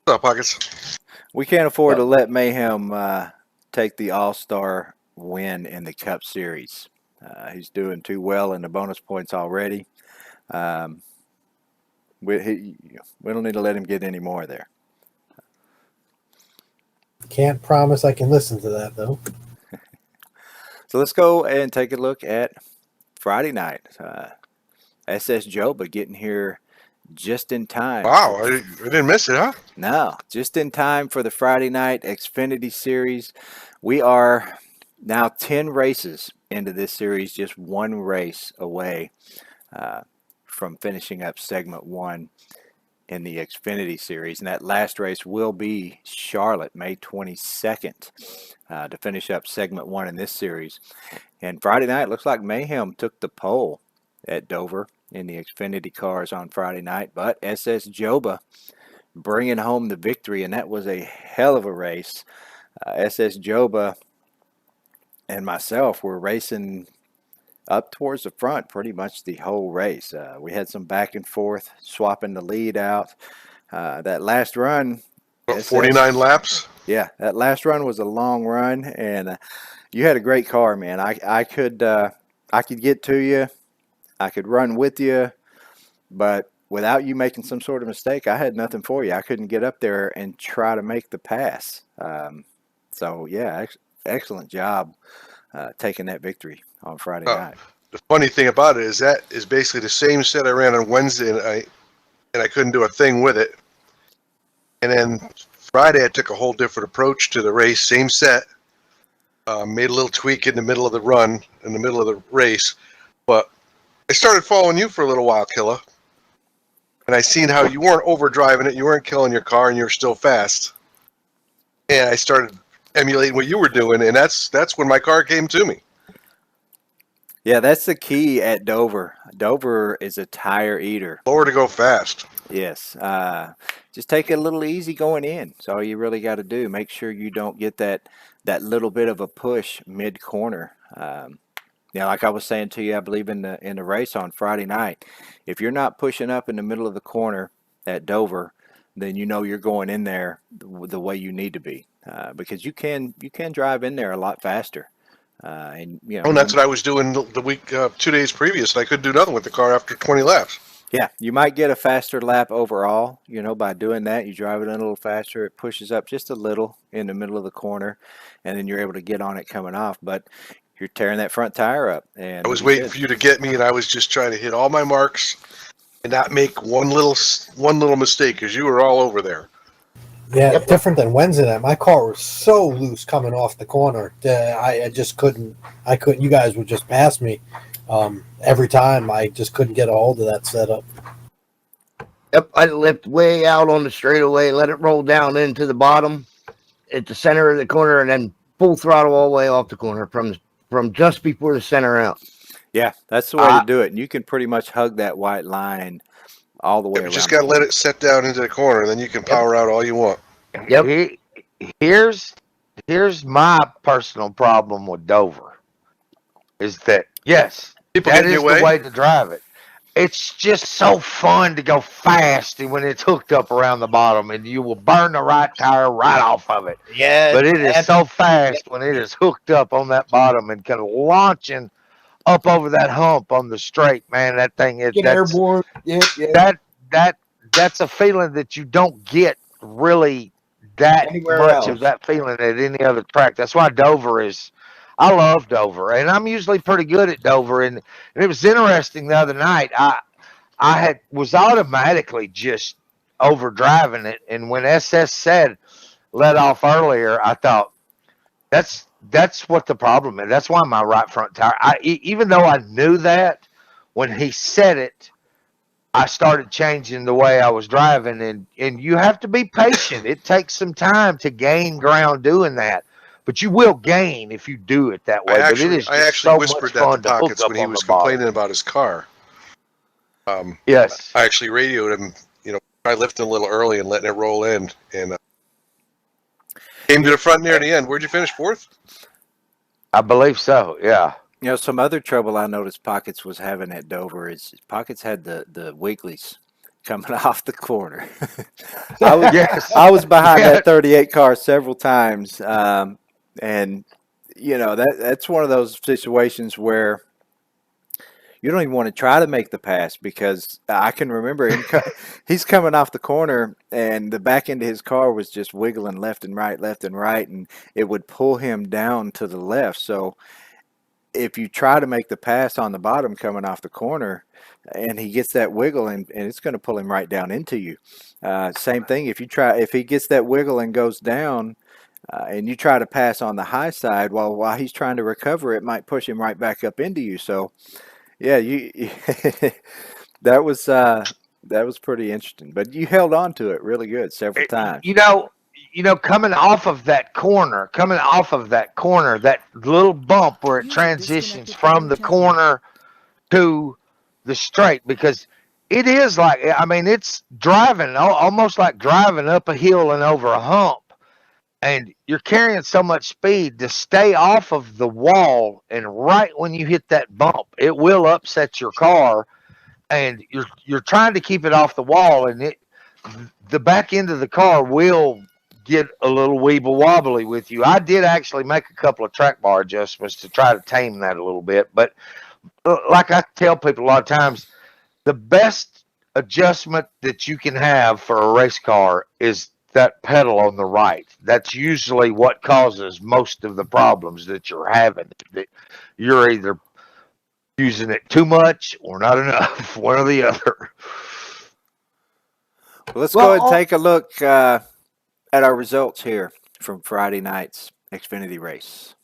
Speaker 10: What's up, Pockets?
Speaker 3: we can't afford to let Mayhem take the All-Star win in the Cup Series. He's doing too well in the bonus points already. We don't need to let him get any more there.
Speaker 5: Can't promise I can listen to that, though.
Speaker 3: So let's go and take a look at Friday night. SS Joba getting here just in time.
Speaker 10: Wow, I didn't miss it, huh?
Speaker 3: No, just in time for the Friday night Xfinity Series. We are now 10 races into this series, just 1 race away from finishing up segment 1 in the Xfinity Series. And that last race will be Charlotte, May 22nd, to finish up segment 1 in this series. And Friday night, looks like Mayhem took the pole at Dover in the Xfinity cars on Friday night, but SS Joba bringing home the victory, and that was a hell of a race. SS Joba and myself were racing up towards the front pretty much the whole race. We had some back and forth, swapping the lead out. That last run,
Speaker 10: What, 49 laps?
Speaker 3: yeah, that last run was a long run, and you had a great car, man. I could get to you, I could run with you, but without you making some sort of mistake, I had nothing for you. I couldn't get up there and try to make the pass. So yeah, excellent job taking that victory on Friday night.
Speaker 10: The funny thing about it is that is basically the same set I ran on Wednesday, and I couldn't do a thing with it. And then Friday, I took a whole different approach to the race. Same set, made a little tweak in the middle of the run, in the middle of the race. But I started following you for a little while, Killa, and I seen how you weren't overdriving it, you weren't killing your car, and you were still fast. And I started emulating what you were doing, and that's when my car came to me.
Speaker 3: Yeah, that's the key at Dover. Dover is a tire eater.
Speaker 10: Lower to go fast.
Speaker 3: Yes. Just take it a little easy going in. That's all you really got to do. Make sure you don't get that little bit of a push mid-corner. Like I was saying to you, I believe in the race on Friday night, if you're not pushing up in the middle of the corner at Dover, then you know you're going in there the way you need to be, because you can drive in there a lot faster. And
Speaker 10: that's what I was doing the week 2 days previous, and I couldn't do nothing with the car after 20 laps.
Speaker 3: Yeah, you might get a faster lap overall, by doing that. You drive it in a little faster. It pushes up just a little in the middle of the corner, and then you're able to get on it coming off. But you're tearing that front tire up. And
Speaker 10: I was waiting for you to get me, and I was just trying to hit all my marks and not make one little mistake, because you were all over there.
Speaker 5: Yeah, different than Wednesday night. My car was so loose coming off the corner. I just couldn't. You guys would just pass me every time. I just couldn't get a hold of that setup.
Speaker 2: Yep, I lift way out on the straightaway, let it roll down into the bottom at the center of the corner, and then full throttle all the way off the corner from just before the center out.
Speaker 3: Yeah, that's the way to do it. And you can pretty much hug that white line all the way
Speaker 10: You
Speaker 3: around.
Speaker 10: just got to let it set down into the corner, and then you can power out all you want.
Speaker 2: Yep.
Speaker 7: Here's my personal problem with Dover. Is that yes,
Speaker 10: People
Speaker 7: that
Speaker 10: get in
Speaker 7: is
Speaker 10: your
Speaker 7: the
Speaker 10: way.
Speaker 7: way to drive it. It's just so fun to go fast when it's hooked up around the bottom, and you will burn the right tire right off of it.
Speaker 2: Yeah.
Speaker 7: But it is so fast when it is hooked up on that bottom and kind of launching up over that hump on the straight, man. That thing is
Speaker 2: Get airborne. Yeah.
Speaker 7: that's a feeling that you don't get really that
Speaker 2: Anywhere
Speaker 7: much
Speaker 2: else.
Speaker 7: of that feeling at any other track. That's why Dover is. I love Dover, and I'm usually pretty good at Dover. And it was interesting the other night. I was automatically just overdriving it, and when SS said let off earlier, I thought that's what the problem is. That's why my right front tire. Even though I knew that, when he said it, I started changing the way I was driving, and you have to be patient. It takes some time to gain ground doing that, but you will gain if you do it that way.
Speaker 10: I
Speaker 7: But it is
Speaker 10: actually
Speaker 7: just so
Speaker 10: whispered
Speaker 7: much
Speaker 10: that to
Speaker 7: fun to hook
Speaker 10: Pockets
Speaker 7: up
Speaker 10: when he
Speaker 7: on
Speaker 10: was
Speaker 7: the bottom.
Speaker 10: complaining about his car.
Speaker 7: Yes,
Speaker 10: I actually radioed him, try lifting a little early and letting it roll in, and came to the front near the end. Where'd you finish? Fourth?
Speaker 7: I believe so. Yeah.
Speaker 3: Some other trouble I noticed Pockets was having at Dover is Pockets had the wigglies coming off the corner.
Speaker 7: Yes.
Speaker 3: I was behind
Speaker 7: Yeah.
Speaker 3: that 38 car several times, and that's one of those situations where you don't even want to try to make the pass, because I can remember him he's coming off the corner and the back end of his car was just wiggling left and right, and it would pull him down to the left. So if you try to make the pass on the bottom coming off the corner and he gets that wiggle, and it's going to pull him right down into you. Same thing if he gets that wiggle and goes down, and you try to pass on the high side while he's trying to recover, it might push him right back up into you. So yeah, that was pretty interesting, but you held on to it really good several times.
Speaker 7: Coming off of that corner, that little bump where it transitions from the corner to the straight, because it is like, it's driving, almost like driving up a hill and over a hump. And you're carrying so much speed to stay off of the wall, and right when you hit that bump, it will upset your car, and you're trying to keep it off the wall, and the back end of the car will get a little weeble wobbly with you. I did actually make a couple of track bar adjustments to try to tame that a little bit, but like I tell people a lot of times, the best adjustment that you can have for a race car is that pedal on the right. That's usually what causes most of the problems that you're having. That you're either using it too much or not enough, one or the other.
Speaker 3: Let's go ahead and take a look at our results here from Friday night's Xfinity race.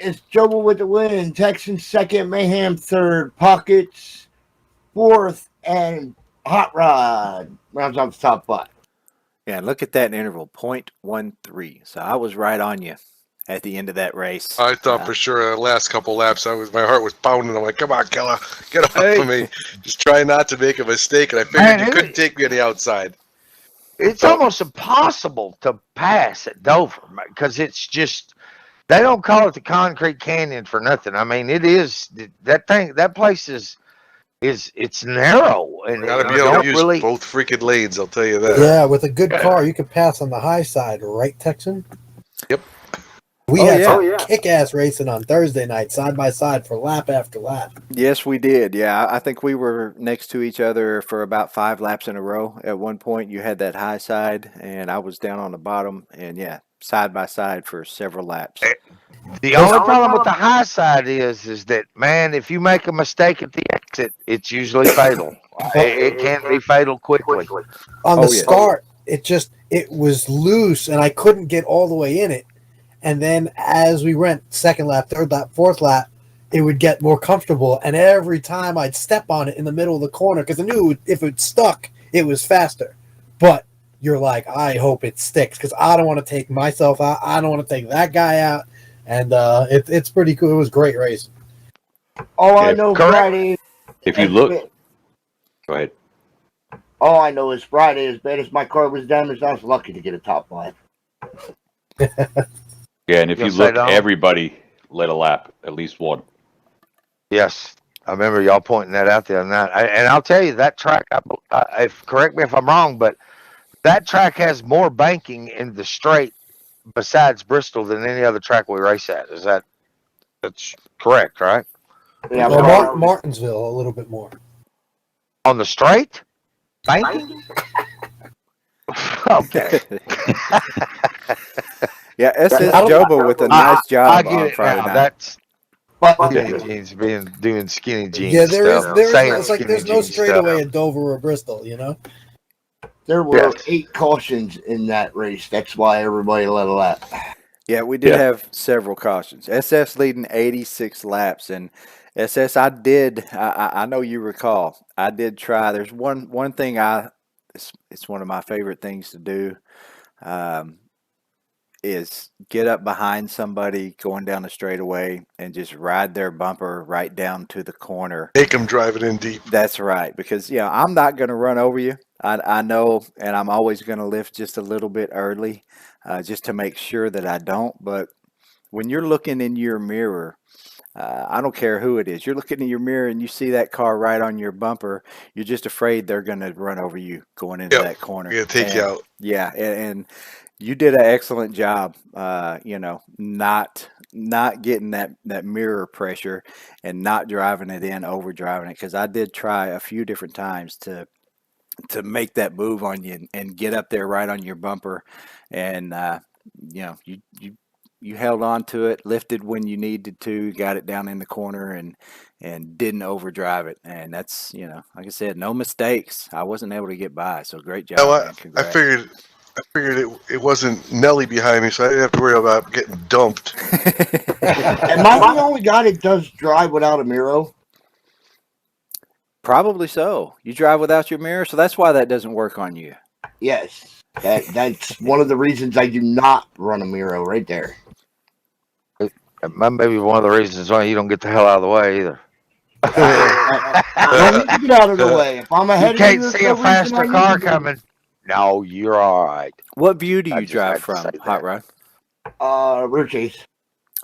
Speaker 2: It's Joble with the win. Texans second, Mayhem third, Pockets fourth, and Hot Rod rounds off the top five.
Speaker 3: Yeah, look at that interval, 0.13. So I was right on you at the end of that race.
Speaker 10: I thought for sure the last couple laps, my heart was pounding. I'm like, come on, Keller, get off of me. Just try not to make a mistake. And I figured you couldn't take me on the outside.
Speaker 7: It's almost impossible to pass at Dover, because it's just, they don't call it the Concrete Canyon for nothing. It is, that place is it's narrow, and
Speaker 10: Gotta be able to use both freaking lanes, I'll tell you that.
Speaker 5: Yeah, with a good car, you can pass on the high side, right, Texan?
Speaker 10: Yep.
Speaker 5: We had some kick-ass racing on Thursday night, side by side for lap after lap.
Speaker 3: Yes, we did. Yeah, I think we were next to each other for about 5 laps in a row. At one point, you had that high side, and I was down on the bottom, and side by side for several laps.
Speaker 7: The only problem with the high side is that, man, if you make a mistake at the exit, it's usually fatal. It can be fatal quickly.
Speaker 5: On the start, it was loose, and I couldn't get all the way in it. And then as we went second lap, third lap, fourth lap, it would get more comfortable. And every time I'd step on it in the middle of the corner, because I knew if it stuck, it was faster. But you're like, I hope it sticks because I don't want to take myself out. I don't want to take that guy out. And it's pretty cool. It was great racing.
Speaker 2: All I
Speaker 4: Yeah,
Speaker 2: know
Speaker 7: correct.
Speaker 2: Friday.
Speaker 4: If you look, go ahead.
Speaker 2: All I know is Friday, as bad as my car was damaged, I was lucky to get a top 5.
Speaker 4: Yeah, and if you
Speaker 7: You'll say
Speaker 4: look,
Speaker 7: no?
Speaker 4: everybody led a lap, at least one.
Speaker 7: Yes, I remember y'all pointing that out the other night. And I'll tell you that track. If correct me if I'm wrong, but that track has more banking in the straight besides Bristol than any other track we race at. That's correct, right?
Speaker 2: Yeah,
Speaker 5: Well,
Speaker 2: but
Speaker 5: Martinsville a little bit more.
Speaker 7: On the straight banking. Okay.
Speaker 3: Yeah, SS
Speaker 2: I don't-
Speaker 3: Joba with a nice
Speaker 7: I
Speaker 3: job
Speaker 7: get
Speaker 3: on
Speaker 7: it
Speaker 3: Friday
Speaker 7: now.
Speaker 3: night.
Speaker 7: That's
Speaker 2: but
Speaker 7: skinny jeans doing skinny jeans.
Speaker 5: Yeah, there
Speaker 7: stuff.
Speaker 5: is.
Speaker 7: Saying
Speaker 5: It's like
Speaker 7: skinny
Speaker 5: there's no
Speaker 7: jeans
Speaker 5: straightaway
Speaker 7: stuff.
Speaker 5: at Dover or Bristol. You know.
Speaker 2: there were
Speaker 7: Yes.
Speaker 2: 8 cautions in that race. That's why everybody led a lap.
Speaker 3: Yeah, we did
Speaker 4: Yeah.
Speaker 3: have several cautions. SS leading 86 laps, and SS, I know you recall. I did try. There's one thing it's one of my favorite things to do. Is get up behind somebody going down the straightaway and just ride their bumper right down to the corner.
Speaker 10: Make them drive it in deep.
Speaker 3: That's right, because I'm not going to run over you. I know, and I'm always going to lift just a little bit early, just to make sure that I don't. But when you're looking in your mirror, I don't care who it is. You're looking in your mirror and you see that car right on your bumper. You're just afraid they're going to run over you going into
Speaker 10: Yep.
Speaker 3: that corner.
Speaker 10: We're gonna take you out.
Speaker 3: Yeah, and you did an excellent job. Not getting that mirror pressure and not driving it in, over driving it, because I did try a few different times to make that move on you and get up there right on your bumper, and you held on to it, lifted when you needed to, got it down in the corner, and didn't overdrive it. And that's, like I said, no mistakes. I wasn't able to get by, so great job.
Speaker 10: You know
Speaker 3: Man.
Speaker 10: what? I
Speaker 3: Congrats.
Speaker 10: figured it wasn't Nelly behind me, so I didn't have to worry about getting dumped.
Speaker 2: Am I the only guy that does drive without a Miro?
Speaker 3: Probably so. You drive without your mirror, so that's why that doesn't work on you.
Speaker 2: Yes. That's one of the reasons I do not run a Miro right there.
Speaker 7: That may be one of the reasons why you don't get the hell out of the way either.
Speaker 2: I don't need to get out of the way. If I'm ahead
Speaker 7: You can't
Speaker 2: of you,
Speaker 7: see
Speaker 2: there's
Speaker 7: a
Speaker 2: no reason I
Speaker 7: faster
Speaker 2: need
Speaker 7: car
Speaker 2: to go.
Speaker 7: coming. No, you're all right.
Speaker 3: What view do
Speaker 7: I
Speaker 3: you
Speaker 7: just
Speaker 3: drive
Speaker 7: had to
Speaker 3: from,
Speaker 7: say
Speaker 3: Hot
Speaker 7: that.
Speaker 3: Rod?
Speaker 2: Rear chase.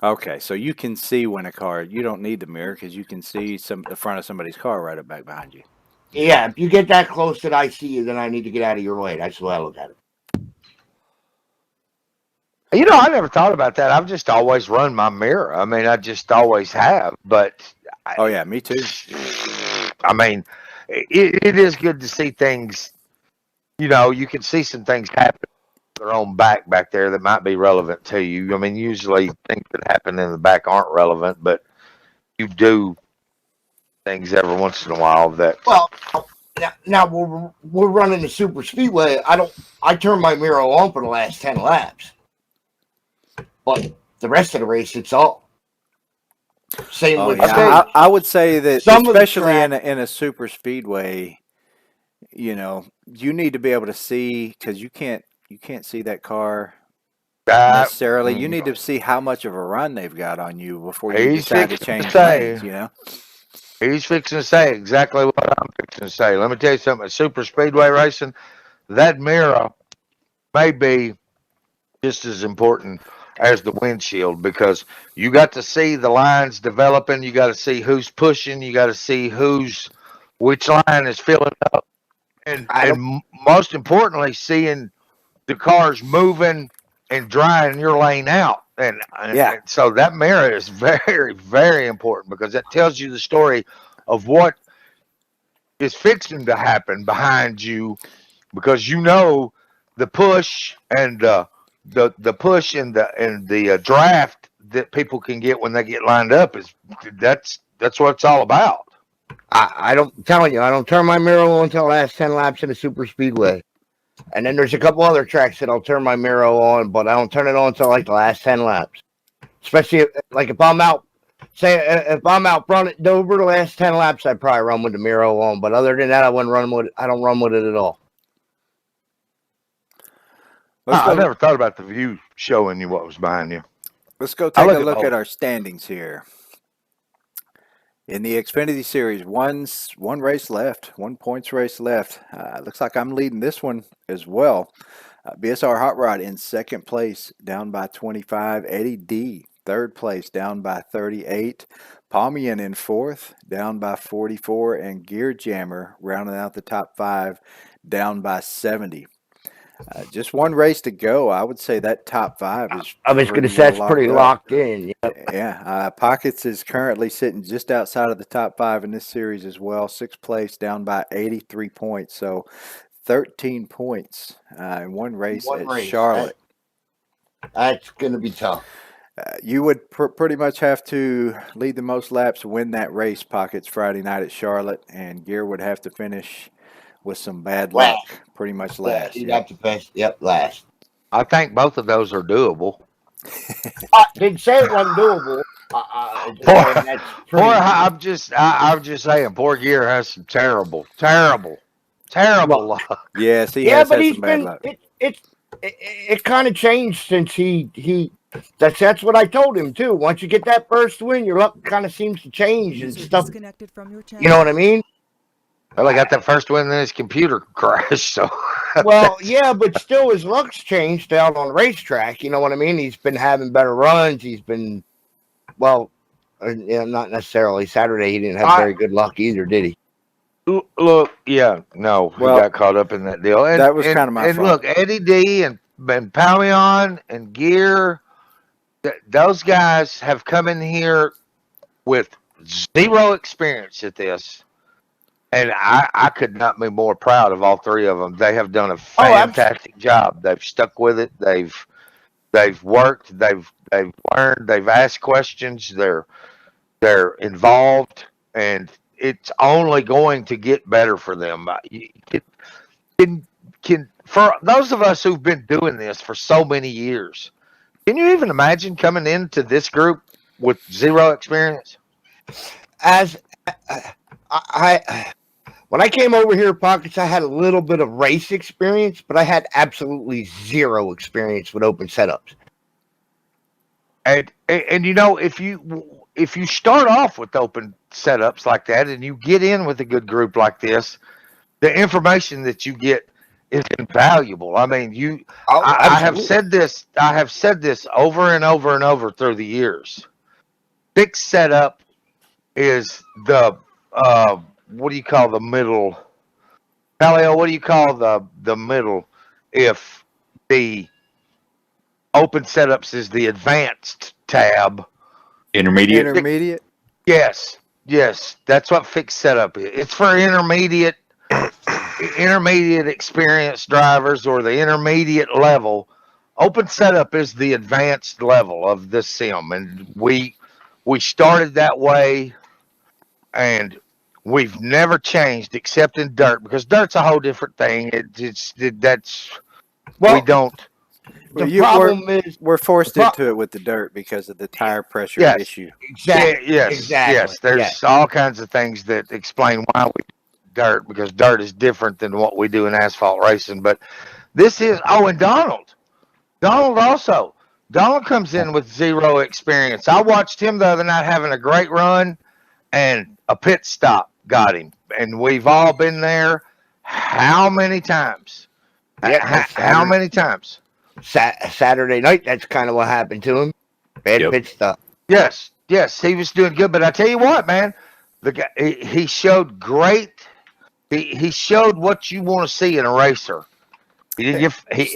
Speaker 3: Okay, so you can see when a car. You don't need the mirror because you can see the front of somebody's car right up back behind you.
Speaker 2: Yeah, if you get that close that I see you, then I need to get out of your way. That's the way I look at it.
Speaker 7: I never thought about that. I've just always run my mirror. I mean, I just always have. But
Speaker 3: Oh yeah, me too.
Speaker 7: I mean, it is good to see things. You can see some things happen on their own back there that might be relevant to you. I mean, usually things that happen in the back aren't relevant, but you do things every once in a while that.
Speaker 2: Well, now we're running the super speedway. I turn my Miro on for the last 10 laps, but the rest of the race it's off. Same
Speaker 3: Oh
Speaker 2: with
Speaker 3: yeah, I would say that
Speaker 2: Some of the
Speaker 3: especially
Speaker 2: track-
Speaker 3: in a super speedway, you need to be able to see, because you can't see that car necessarily. You need to see how much of a run they've got on you before you
Speaker 7: He's
Speaker 3: decide to
Speaker 7: fixing to
Speaker 3: change
Speaker 7: say.
Speaker 3: lanes.
Speaker 7: He's fixing to say exactly what I'm fixing to say. Let me tell you something. At super speedway racing, that mirror may be just as important as the windshield, because you got to see the lines developing. You got to see who's pushing. You got to see which line is filling up. And most importantly, seeing the cars moving and drying your lane out. And so that mirror is very, very important, because that tells you the story of what is fixing to happen behind you, because the push and the push and the draft that people can get when they get lined up that's what it's all about.
Speaker 2: I don't turn my Miro on until the last 10 laps in a super speedway. And then there's a couple other tracks that I'll turn my Miro on, but I don't turn it on until like the last 10 laps. Especially like if I'm out say if I'm out front at Dover the last 10 laps, I'd probably run with the Miro on. But other than that, I wouldn't run with it. I don't run with it at all.
Speaker 3: Let's
Speaker 7: I
Speaker 3: go,
Speaker 7: never thought about the view showing you what was behind you.
Speaker 3: let's go
Speaker 7: I
Speaker 3: take
Speaker 7: look
Speaker 3: a
Speaker 7: at
Speaker 3: look
Speaker 7: both.
Speaker 3: at our standings here. In the Xfinity Series, one race left, 1 points race left. Looks like I'm leading this one as well. BSR Hot Rod in second place, down by 25. Eddie D, third place, down by 38. Palmian in fourth, down by 44. And Gear Jammer rounding out the top 5, down by 70. Just one race to go. I would say that top 5 is.
Speaker 2: I was going to
Speaker 3: pretty
Speaker 2: say
Speaker 3: well
Speaker 2: it's pretty
Speaker 3: up.
Speaker 2: locked in. Yep.
Speaker 3: Yeah, Pockets is currently sitting just outside of the top 5 in this series as well. Sixth place, down by 83 points. So 13 points in one race
Speaker 2: One
Speaker 3: at
Speaker 2: race.
Speaker 3: Charlotte.
Speaker 2: That's going to be tough.
Speaker 3: You would pretty much have to lead the most laps to win that race, Pockets, Friday night at Charlotte, and Gear would have to finish with some bad luck, pretty much last.
Speaker 2: You got the best. Yep, last.
Speaker 7: I think both of those are doable.
Speaker 2: I didn't say it wasn't doable. That's
Speaker 7: Poor, I'm just saying, poor Gear has some terrible luck.
Speaker 3: Yes, he
Speaker 2: yeah,
Speaker 3: has
Speaker 2: but
Speaker 3: had
Speaker 2: he's
Speaker 3: some bad
Speaker 2: been.
Speaker 3: luck.
Speaker 2: It kind of changed since he. That's what I told him too. Once you get that first win, your luck kind of seems to change and
Speaker 9: User
Speaker 2: stuff.
Speaker 9: disconnected from your channel.
Speaker 2: You know what I mean?
Speaker 7: Well, I got that first win, then his computer crashed. So,
Speaker 2: Well, yeah, but still, his luck's changed out on the racetrack. You know what I mean? He's been having better runs. He's been, well, not necessarily. Saturday, he didn't have very good luck either, did he?
Speaker 7: look, yeah, no,
Speaker 3: Well,
Speaker 7: he got caught up in that deal. And,
Speaker 3: that was kinda my
Speaker 7: And
Speaker 3: fault.
Speaker 7: look, Eddie D and Palmion and Gear, those guys have come in here with zero experience at this. And I could not be more proud of all three of them. They have done a fantastic job. They've stuck with it. They've worked. They've learned. They've asked questions. They're involved, and it's only going to get better for them. Can for those of us who've been doing this for so many years, can you even imagine coming into this group with zero experience?
Speaker 2: As when I came over here, Pockets, I had a little bit of race experience, but I had absolutely zero experience with open setups.
Speaker 7: And you know, if you start off with open setups like that and you get in with a good group like this, the information that you get is invaluable. I mean, I have said this over and over and over through the years. Fixed setup is the what do you call the middle? Paleo, what do you call the middle if the open setups is the advanced tab?
Speaker 3: Intermediate?
Speaker 7: Yes. That's what fixed setup is. It's for intermediate experienced drivers or the intermediate level. Open setup is the advanced level of the sim, and we started that way, and we've never changed except in dirt, because dirt's a whole different thing. We don't.
Speaker 2: The problem is
Speaker 3: we're forced into it with the dirt because of the tire pressure issue.
Speaker 2: Exactly.
Speaker 7: Yes. There's all kinds of things that explain why we do dirt, because dirt is different than what we do in asphalt racing. But this is and Donald also. Donald comes in with zero experience. I watched him the other night having a great run, and a pit stop got him. And we've all been there. How many times? How many times?
Speaker 2: Saturday night, that's kind of what happened to him. Bad pit stop.
Speaker 7: Yes, he was doing good. But I tell you what, man, the guy, he showed great. He showed what you want to see in a racer. He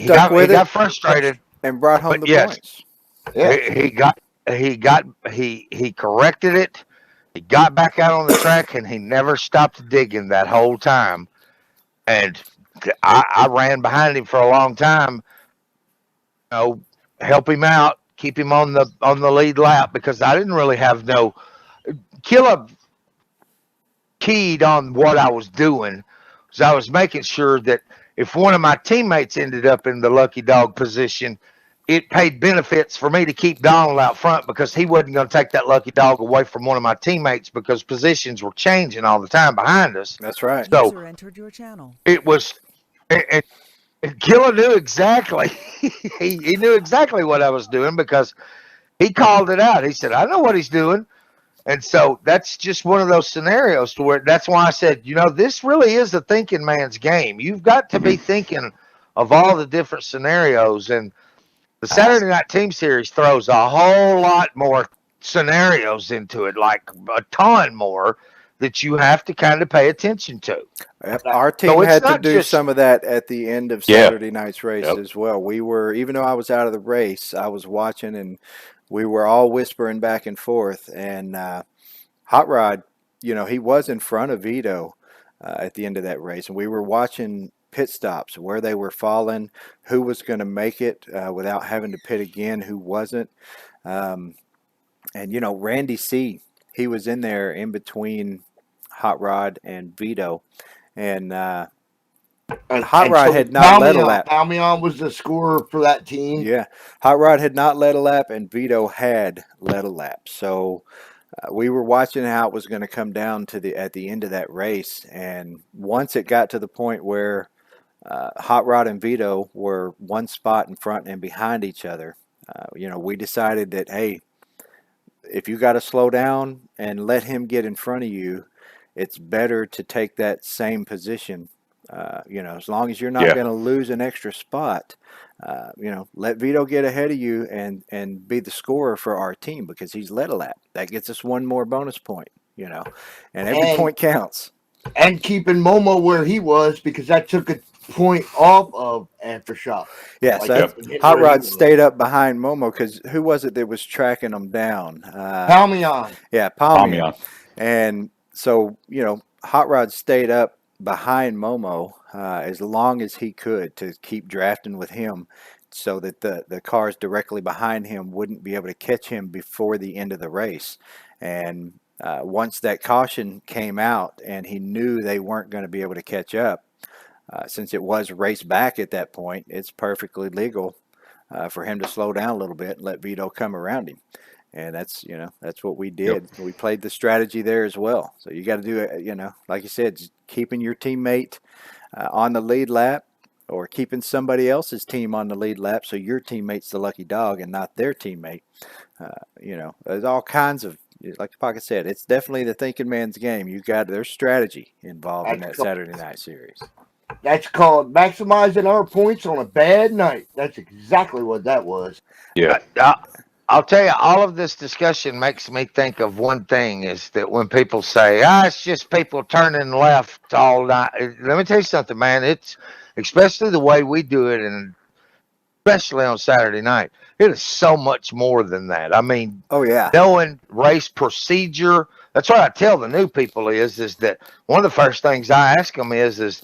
Speaker 7: got frustrated
Speaker 3: and brought home the points.
Speaker 2: Yeah.
Speaker 7: He corrected it. He got back out on the track, and he never stopped digging that whole time. And I ran behind him for a long time. You know, help him out, keep him on the lead lap, because I didn't really have no. Killa keyed on what I was doing, because I was making sure that if one of my teammates ended up in the lucky dog position, it paid benefits for me to keep Donald out front because he wasn't going to take that lucky dog away from one of my teammates because positions were changing all the time behind us.
Speaker 3: That's right.
Speaker 7: So
Speaker 9: User entered your channel.
Speaker 7: it was, and Killer knew exactly. he knew exactly what I was doing because he called it out. He said, I know what he's doing. And so that's just one of those scenarios to where that's why I said, this really is a thinking man's game. You've got to be thinking of all the different scenarios. And the Saturday Night Team Series throws a whole lot more scenarios into it, like a ton more that you have to kind of pay attention to.
Speaker 3: Yep. Our team
Speaker 7: So it's
Speaker 3: had to
Speaker 7: not
Speaker 3: do
Speaker 7: just-
Speaker 3: some of that at the end of
Speaker 4: Yeah.
Speaker 3: Saturday night's race
Speaker 4: Yep.
Speaker 3: as well. We were, even though I was out of the race, I was watching and we were all whispering back and forth. And Hot Rod, he was in front of Vito at the end of that race. And we were watching pit stops, where they were falling, who was going to make it without having to pit again, who wasn't. And, Randy C., he was in there in between Hot Rod and Vito. And Hot Rod had not led a lap.
Speaker 2: Palmion was the scorer for that team.
Speaker 3: Yeah, Hot Rod had not led a lap, and Vito had led a lap. So we were watching how it was going to come down to at the end of that race. And once it got to the point where Hot Rod and Vito were one spot in front and behind each other, we decided that, hey, if you got to slow down and let him get in front of you, it's better to take that same position. As long as you're not
Speaker 4: Yeah.
Speaker 3: going to lose an extra spot, let Vito get ahead of you and be the scorer for our team because he's led a lap. That gets us one more bonus point, and every point counts.
Speaker 2: And keeping Momo where he was because that took a point off of Aftershock.
Speaker 3: Yes,
Speaker 2: Like,
Speaker 3: Hot
Speaker 2: where he
Speaker 3: Rod
Speaker 2: was.
Speaker 3: stayed up behind Momo because who was it that was tracking them down?
Speaker 2: Palmion.
Speaker 3: Yeah, Palmion. And so, Hot Rod stayed up behind Momo as long as he could to keep drafting with him so that the cars directly behind him wouldn't be able to catch him before the end of the race. And once that caution came out and he knew they weren't going to be able to catch up, since it was race back at that point, it's perfectly legal for him to slow down a little bit and let Vito come around him. And that's what we did.
Speaker 4: Yep.
Speaker 3: We played the strategy there as well. So you got to do it, like you said, just keeping your teammate on the lead lap or keeping somebody else's team on the lead lap so your teammate's the lucky dog and not their teammate. There's all kinds of, like Pocket said, it's definitely the thinking man's game. There's strategy involved in that Saturday night series.
Speaker 2: That's called maximizing our points on a bad night. That's exactly what that was.
Speaker 4: Yeah.
Speaker 7: I'll tell you, all of this discussion makes me think of one thing is that when people say, it's just people turning left all night. Let me tell you something, man. It's especially the way we do it, and especially on Saturday night, it is so much more than that. I mean,
Speaker 3: Oh, yeah.
Speaker 7: knowing race procedure, that's what I tell the new people is that one of the first things I ask them is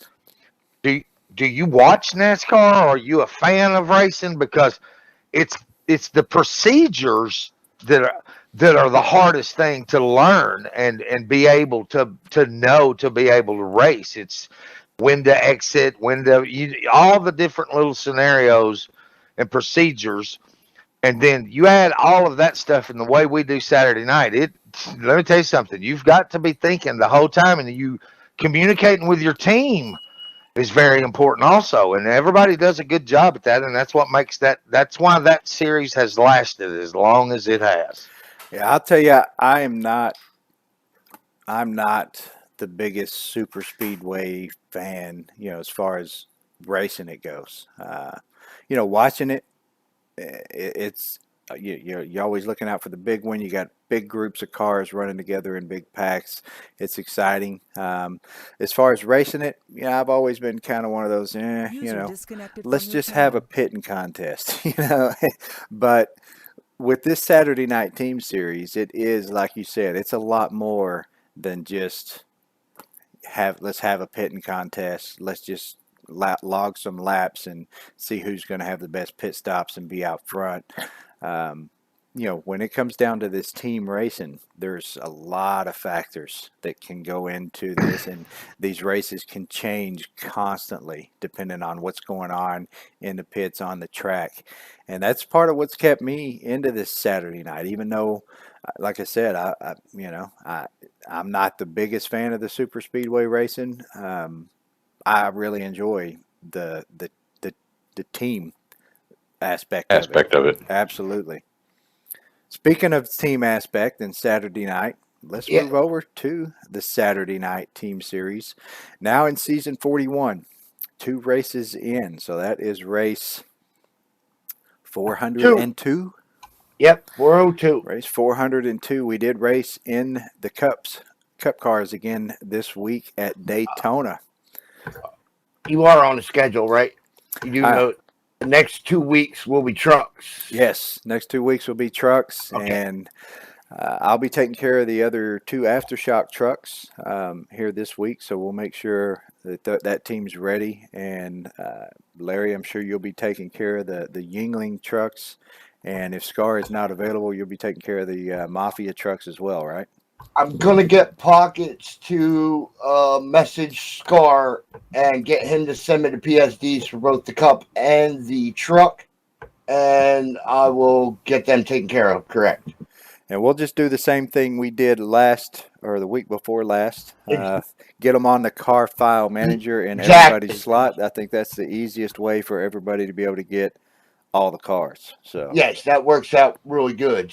Speaker 7: do you watch NASCAR? Are you a fan of racing? Because it's the procedures that are the hardest thing to learn and be able to know to be able to race. It's when to exit, all the different little scenarios and procedures. And then you add all of that stuff in the way we do Saturday night. Let me tell you something. You've got to be thinking the whole time, and you communicating with your team is very important also. And everybody does a good job at that. And that's what makes that's why that series has lasted as long as it has.
Speaker 3: Yeah, I'll tell you, I'm not the biggest super speedway fan, as far as racing it goes. Watching it, it's you're always looking out for the big one. You got big groups of cars running together in big packs. It's exciting. As far as racing it, I've always been kind of one of those,
Speaker 9: User disconnected
Speaker 3: let's
Speaker 9: from your
Speaker 3: just have a
Speaker 9: channel.
Speaker 3: pitting contest, But with this Saturday night team series, it is, like you said, it's a lot more than just let's have a pitting contest. Let's just log some laps and see who's going to have the best pit stops and be out front. when it comes down to this team racing, there's a lot of factors that can go into this, and these races can change constantly depending on what's going on in the pits on the track. And that's part of what's kept me into this Saturday night, even though, like I said, I'm not the biggest fan of the super speedway racing. I really enjoy the team aspect
Speaker 4: of it.
Speaker 3: Absolutely. Speaking of team aspect and Saturday night, let's move over to the Saturday night team series. Now in season 41, 2 races in. So that is race 402.
Speaker 2: Yep, 402.
Speaker 3: Race 402. We did race in the cup cars again this week at Daytona.
Speaker 2: You are on the schedule, right? You do know the next 2 weeks will be trucks.
Speaker 3: Yes, next 2 weeks will be trucks,
Speaker 2: Okay.
Speaker 3: and I'll be taking care of the other 2 Aftershock trucks here this week, so we'll make sure that that team's ready. And Larry, I'm sure you'll be taking care of the Yingling trucks, and if Scar is not available, you'll be taking care of the Mafia trucks as well, right?
Speaker 2: I'm going to get Pockets to message Scar and get him to send me the PSDs for both the Cup and the truck, and I will get them taken care of, correct?
Speaker 3: And we'll just do the same thing we did the week before last. Get them on the car file manager in everybody's slot. I think that's the easiest way for everybody to be able to get all the cars. So
Speaker 2: yes, that works out really good.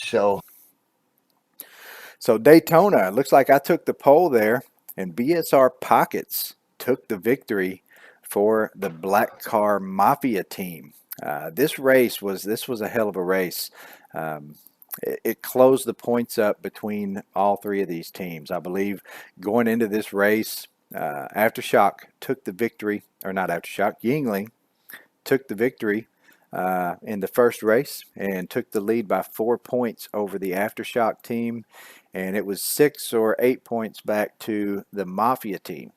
Speaker 3: So Daytona, it looks like I took the pole there, and BSR Pockets took the victory for the Black Car Mafia team. This was a hell of a race. It closed the points up between all 3 of these teams. I believe going into this race, Aftershock took the victory, or not Aftershock, Yingling took the victory in the first race and took the lead by 4 points over the Aftershock team. And it was 6 or 8 points back to the Mafia team.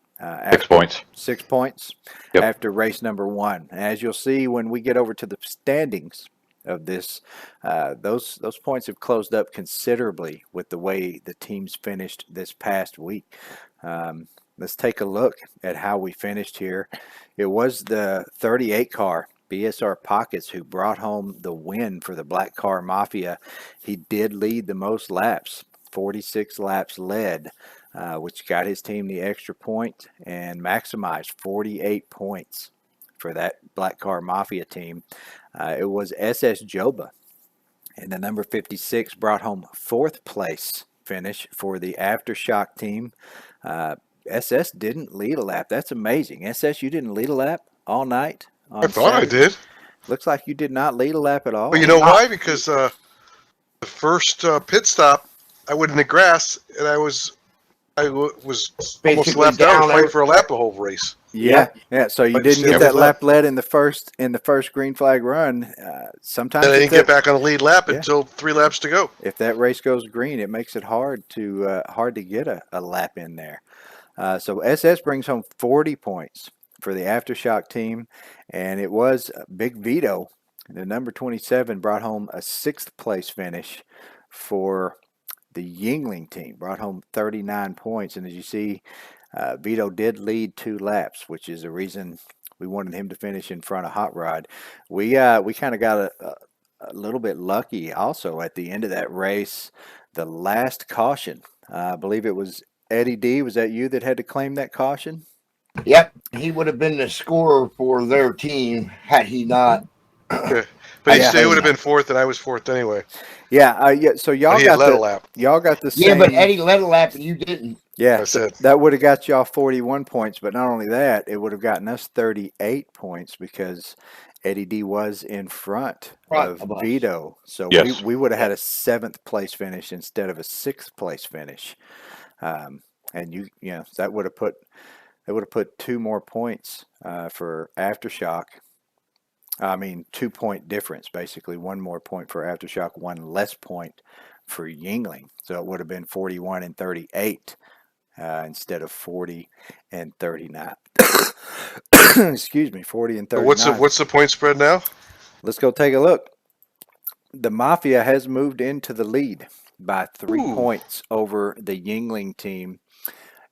Speaker 4: 6 points.
Speaker 3: 6 points after race number 1. As you'll see when we get over to the standings of this, those points have closed up considerably with the way the teams finished this past week. Let's take a look at how we finished here. It was the 38 car BSR Pockets who brought home the win for the Black Car Mafia. He did lead the most laps. 46 laps led, which got his team the extra point and maximized 48 points for that Black Car Mafia team. It was SS Joba, and the number 56 brought home 4th place finish for the Aftershock team. SS didn't lead a lap. That's amazing. SS, you didn't lead a lap all night?
Speaker 10: I thought I did.
Speaker 3: Looks like you did not lead a lap at all.
Speaker 10: Well, you know why? Because the first pit stop, I went in the grass, and I was almost lapped out, fighting for a lap the whole race.
Speaker 3: Yeah. So you didn't get that lap led in the first green flag run. Sometimes
Speaker 10: and I didn't get back on the lead lap until 3 laps to go.
Speaker 3: If that race goes green, it makes it hard to get a lap in there. So SS brings home 40 points for the Aftershock team, and it was Big Vito, the number 27, brought home a 6th place finish for the Yingling team, brought home 39 points. And as you see, Vito did lead 2 laps, which is the reason we wanted him to finish in front of Hot Rod. We kind of got a little bit lucky also at the end of that race. The last caution, I believe it was Eddie D. Was that you that had to claim that caution?
Speaker 2: Yep, he would have been the scorer for their team had he not.
Speaker 10: Okay. But he would have been 4th, and I was 4th anyway.
Speaker 3: Yeah. So y'all got
Speaker 10: a lap.
Speaker 3: Y'all got the same.
Speaker 2: Yeah, but Eddie led a lap and you didn't.
Speaker 3: Yeah,
Speaker 10: That's it.
Speaker 3: That would have got y'all 41 points. But not only that, it would have gotten us 38 points because Eddie D was in front of Vito. So we would have had a 7th place finish instead of a 6th place finish. And that would have put 2 more points for Aftershock. 2-point difference, basically. 1 more point for Aftershock, 1 less point for Yingling. So it would have been 41 and 38 instead of 40 and 39. Excuse me, 40 and 39.
Speaker 10: What's the point spread now?
Speaker 3: Let's go take a look. the Mafia has moved into the lead by 3
Speaker 10: Ooh.
Speaker 3: points over the Yingling team,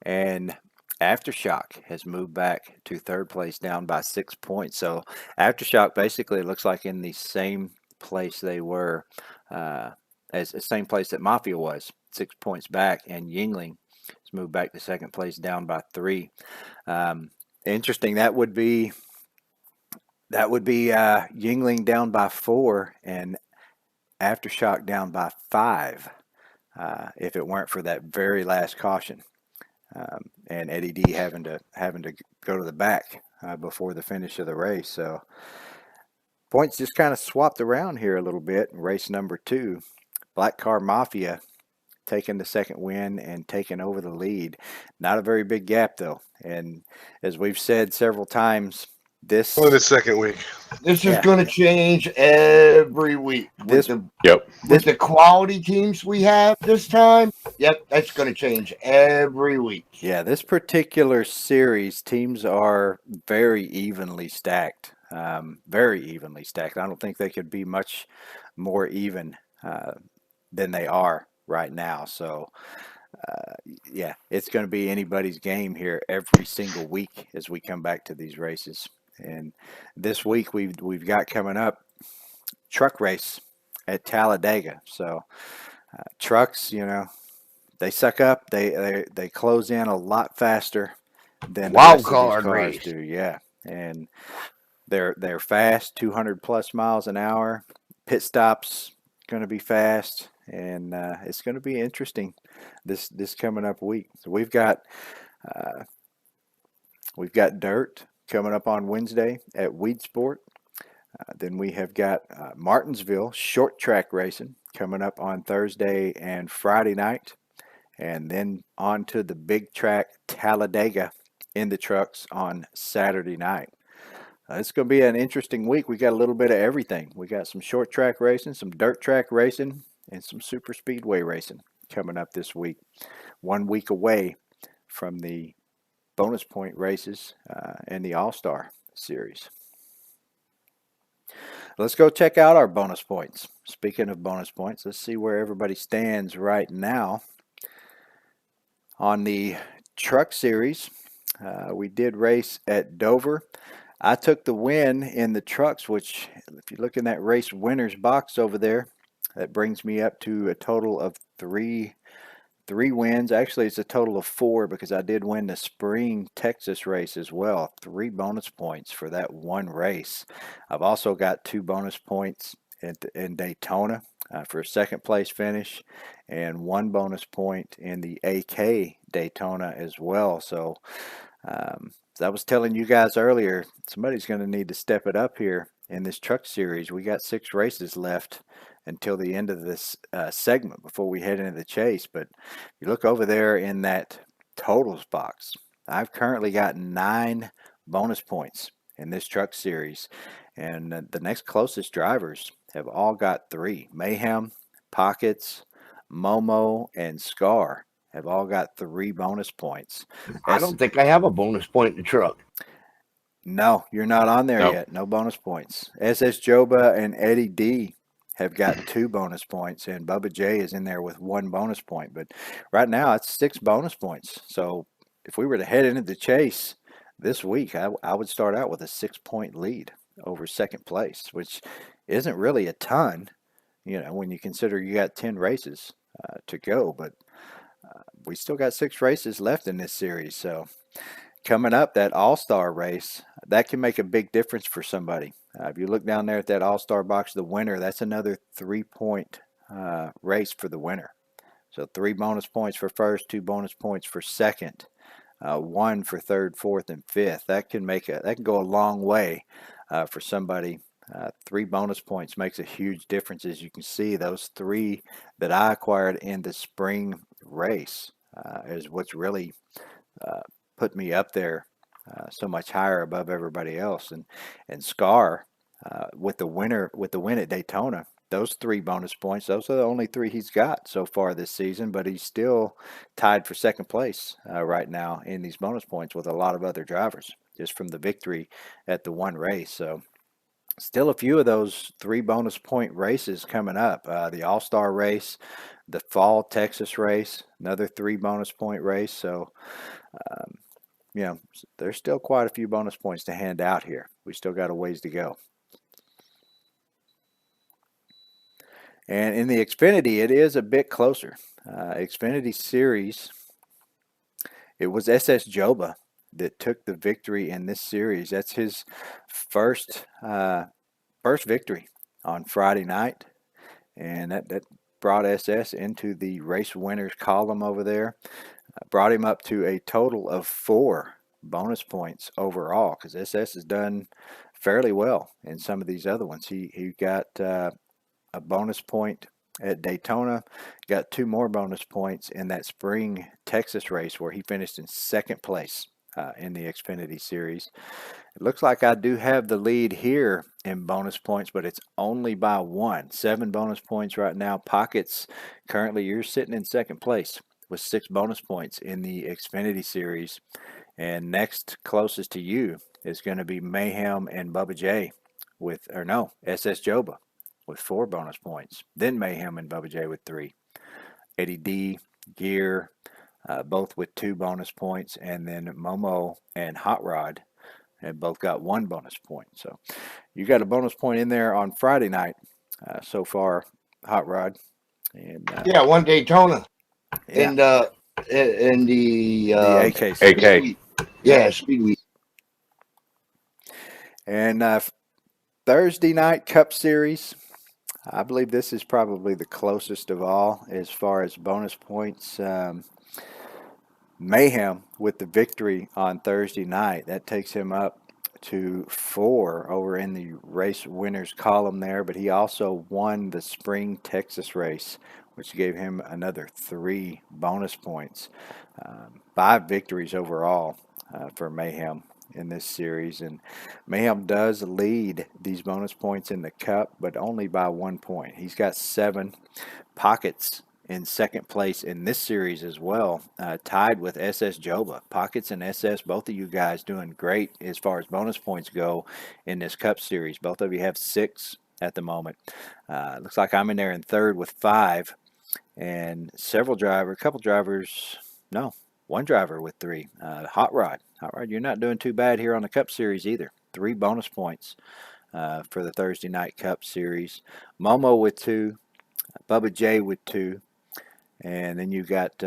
Speaker 3: and Aftershock has moved back to third place, down by 6 points. So Aftershock basically looks like in the same place they were, as the same place that Mafia was, 6 points back, and Yingling has moved back to second place, down by 3. Interesting. That would be Yingling down by 4 and Aftershock down by 5, if it weren't for that very last caution, and Eddie D having to go to the back before the finish of the race. So points just kind of swapped around here a little bit. Race number 2, Black Car Mafia taking the second win and taking over the lead. Not a very big gap though, and as we've said several times, this
Speaker 10: Only the second week.
Speaker 2: This is going to change every week.
Speaker 3: This-
Speaker 2: With the quality teams we have this time, yep, that's going to change every week.
Speaker 3: Yeah, this particular series, teams are very evenly stacked. Very evenly stacked. I don't think they could be much more even than they are right now. So, yeah, it's going to be anybody's game here every single week as we come back to these races. And this week we've got coming up truck race at Talladega. So trucks, they suck up. They close in a lot faster than the
Speaker 2: Wild
Speaker 3: rest of these
Speaker 2: card
Speaker 3: cars
Speaker 2: race.
Speaker 3: do. Yeah, and they're fast, 200 plus miles an hour. Pit stops going to be fast, and it's going to be interesting this coming up week. So we've got dirt coming up on Wednesday at Weed Sport. Then we have got Martinsville short track racing coming up on Thursday and Friday night. And then on to the big track Talladega in the trucks on Saturday night. It's going to be an interesting week. We got a little bit of everything. We got some short track racing, some dirt track racing, and some super speedway racing coming up this week. 1 week away from the bonus point races and the All-Star Series. Let's go check out our bonus points. Speaking of bonus points, let's see where everybody stands right now. On the truck series, we did race at Dover. I took the win in the trucks, which if you look in that race winners box over there, that brings me up to a total of three wins. Actually, it's a total of 4 because I did win the spring Texas race as well. 3 bonus points for that one race. I've also got 2 bonus points in Daytona for a second place finish, and 1 bonus point in the AK Daytona as well. So as I was telling you guys earlier, somebody's going to need to step it up here in this truck series. We got 6 races left until the end of this segment before we head into the chase. But you look over there in that totals box, I've currently got 9 bonus points in this truck series, and the next closest drivers have all got 3. Mayhem, Pockets, Momo, and Scar have all got 3 bonus points.
Speaker 2: I don't think I have a bonus point in the truck.
Speaker 3: No, you're not on there yet. No bonus points. SS Joba and Eddie D have got 2 bonus points, and Bubba J is in there with 1 bonus point. But right now, it's 6 bonus points. So if we were to head into the chase this week, I would start out with a 6-point lead over second place, which isn't really a ton, when you consider you got 10 races to go. But we still got 6 races left in this series. So coming up, that All-Star race, that can make a big difference for somebody. If you look down there at that All-Star box, the winner, that's another 3-point race for the winner. So 3 bonus points for first, 2 bonus points for second, 1 for third, fourth, and fifth. That can go a long way for somebody. 3 bonus points makes a huge difference. As you can see, those 3 that I acquired in the spring race is what's really put me up there so much higher above everybody else. And Scar with the win at Daytona, those 3 bonus points, those are the only 3 he's got so far this season, but he's still tied for second place right now in these bonus points with a lot of other drivers just from the victory at the one race. So still a few of those 3 bonus point races coming up. The All-Star race, the Fall Texas race, another 3 bonus point race. So, um, there's still quite a few bonus points to hand out here. We still got a ways to go. And in the Xfinity, it is a bit closer. Xfinity Series, it was SS Joba that took the victory in this series. That's his first victory on Friday night, and that brought SS into the race winners column over there. Brought him up to a total of 4 bonus points overall, because SS has done fairly well in some of these other ones. He got a bonus point at Daytona, got 2 more bonus points in that spring Texas race where he finished in 2nd place in the Xfinity Series. It looks like I do have the lead here in bonus points, but it's only by 1. 7 bonus points right now. Pockets, currently you're sitting in 2nd place with 6 bonus points in the Xfinity Series. And next closest to you is going to be Mayhem and Bubba J SS Joba with 4 bonus points. Then Mayhem and Bubba J with 3. Eddie D, Gear, both with 2 bonus points. And then Momo and Hot Rod have both got 1 bonus point. So you got a bonus point in there on Friday night so far, Hot Rod. And
Speaker 2: Yeah, one Daytona.
Speaker 3: yeah,
Speaker 2: In the
Speaker 3: the AK.
Speaker 4: AK.
Speaker 2: Yeah, Speed Week.
Speaker 3: And Thursday night Cup Series, I believe this is probably the closest of all as far as bonus points. Mayhem with the victory on Thursday night. That takes him up to 4 over in the race winners column there, but he also won the spring Texas race, which gave him another 3 bonus points. 5 victories overall for Mayhem in this series, and Mayhem does lead these bonus points in the Cup, but only by 1 point. He's got 7. Pockets in 2nd place in this series as well, tied with SS Joba. Pockets and SS, both of you guys doing great as far as bonus points go in this Cup Series. Both of you have 6 at the moment. Looks like I'm in there in 3rd with 5, and one driver with 3. Hot Rod, you're not doing too bad here on the Cup Series either. 3 bonus points for the Thursday night Cup Series. Momo with 2, Bubba J with 2, and then you got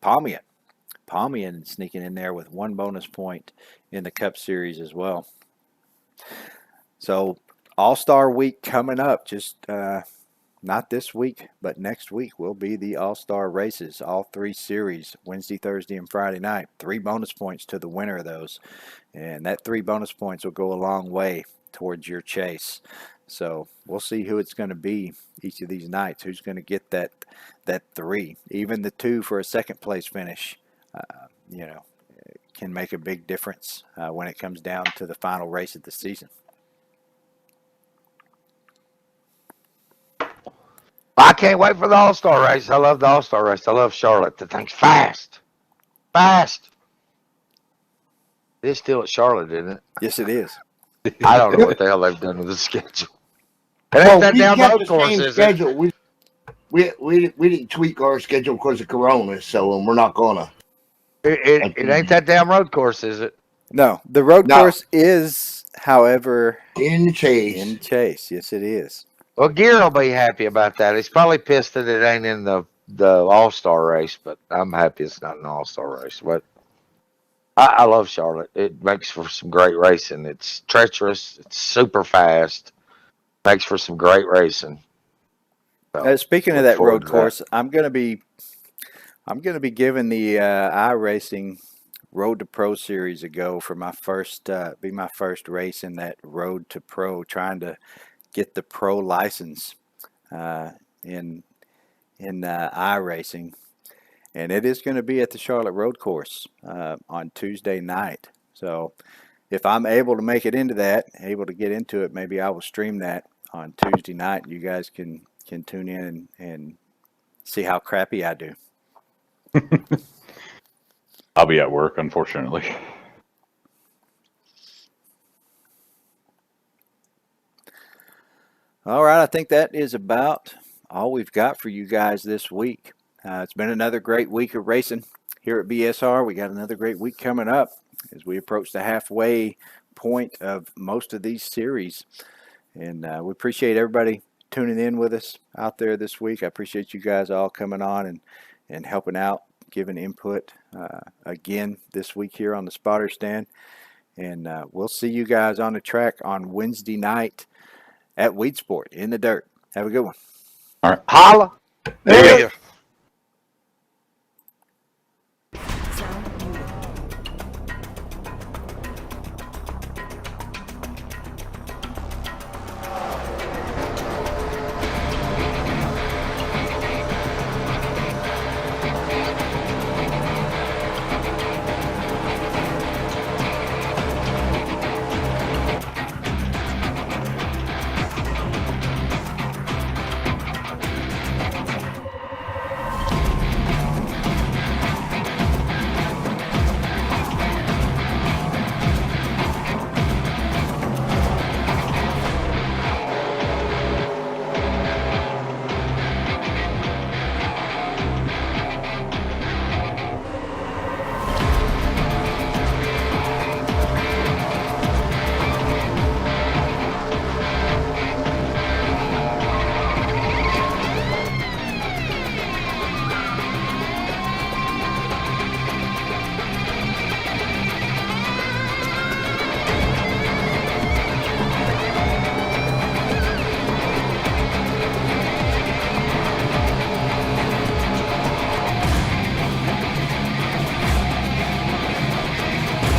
Speaker 3: Palmian sneaking in there with 1 bonus point in the Cup Series as well. So All-Star Week coming up, just not this week, but next week will be the All-Star races, all 3 series, Wednesday, Thursday, and Friday night. 3 bonus points to the winner of those, and that 3 bonus points will go a long way towards your chase. So we'll see who it's going to be each of these nights, who's going to get that 3. Even the 2 for a 2nd place finish, can make a big difference when it comes down to the final race of the season.
Speaker 7: I can't wait for the All-Star race. I love the All-Star race. I love Charlotte. The thing's fast. It's still at Charlotte, isn't it?
Speaker 3: Yes, it is.
Speaker 7: I don't know what the hell they've done with the schedule. It ain't
Speaker 2: Well,
Speaker 7: that
Speaker 2: we
Speaker 7: damn
Speaker 2: kept
Speaker 7: road
Speaker 2: the
Speaker 7: course,
Speaker 2: same
Speaker 7: is it?
Speaker 2: schedule. We didn't tweak our schedule because of Corona, so we're not gonna.
Speaker 7: It ain't that damn road course, is it?
Speaker 3: No, the road
Speaker 2: No.
Speaker 3: course is, however,
Speaker 2: In Chase.
Speaker 3: in Chase. Yes, it is.
Speaker 7: Well, Gear will be happy about that. He's probably pissed that it ain't in the All-Star race, but I'm happy it's not an All-Star race. But I love Charlotte. It makes for some great racing. It's treacherous. It's super fast. Makes for some great racing. So,
Speaker 3: Speaking of
Speaker 7: look
Speaker 3: that
Speaker 7: forward
Speaker 3: road
Speaker 7: to that.
Speaker 3: course, I'm gonna be giving the iRacing Road to Pro series a go for my first race in that Road to Pro, trying to get the pro license in iRacing, and it is going to be at the Charlotte Road Course on Tuesday night. So if I'm able to make it into that, able to get into it, maybe I will stream that on Tuesday night. You guys can tune in and see how crappy I do.
Speaker 4: I'll be at work, unfortunately.
Speaker 3: All right, I think that is about all we've got for you guys this week. It's been another great week of racing here at BSR. We got another great week coming up as we approach the halfway point of most of these series. And we appreciate everybody tuning in with us out there this week. I appreciate you guys all coming on and helping out, giving input again this week here on the Spotter Stand. And we'll see you guys on the track on Wednesday night at Weed Sport in the dirt. Have a good one.
Speaker 4: All right.
Speaker 7: Holla.
Speaker 10: Yeah.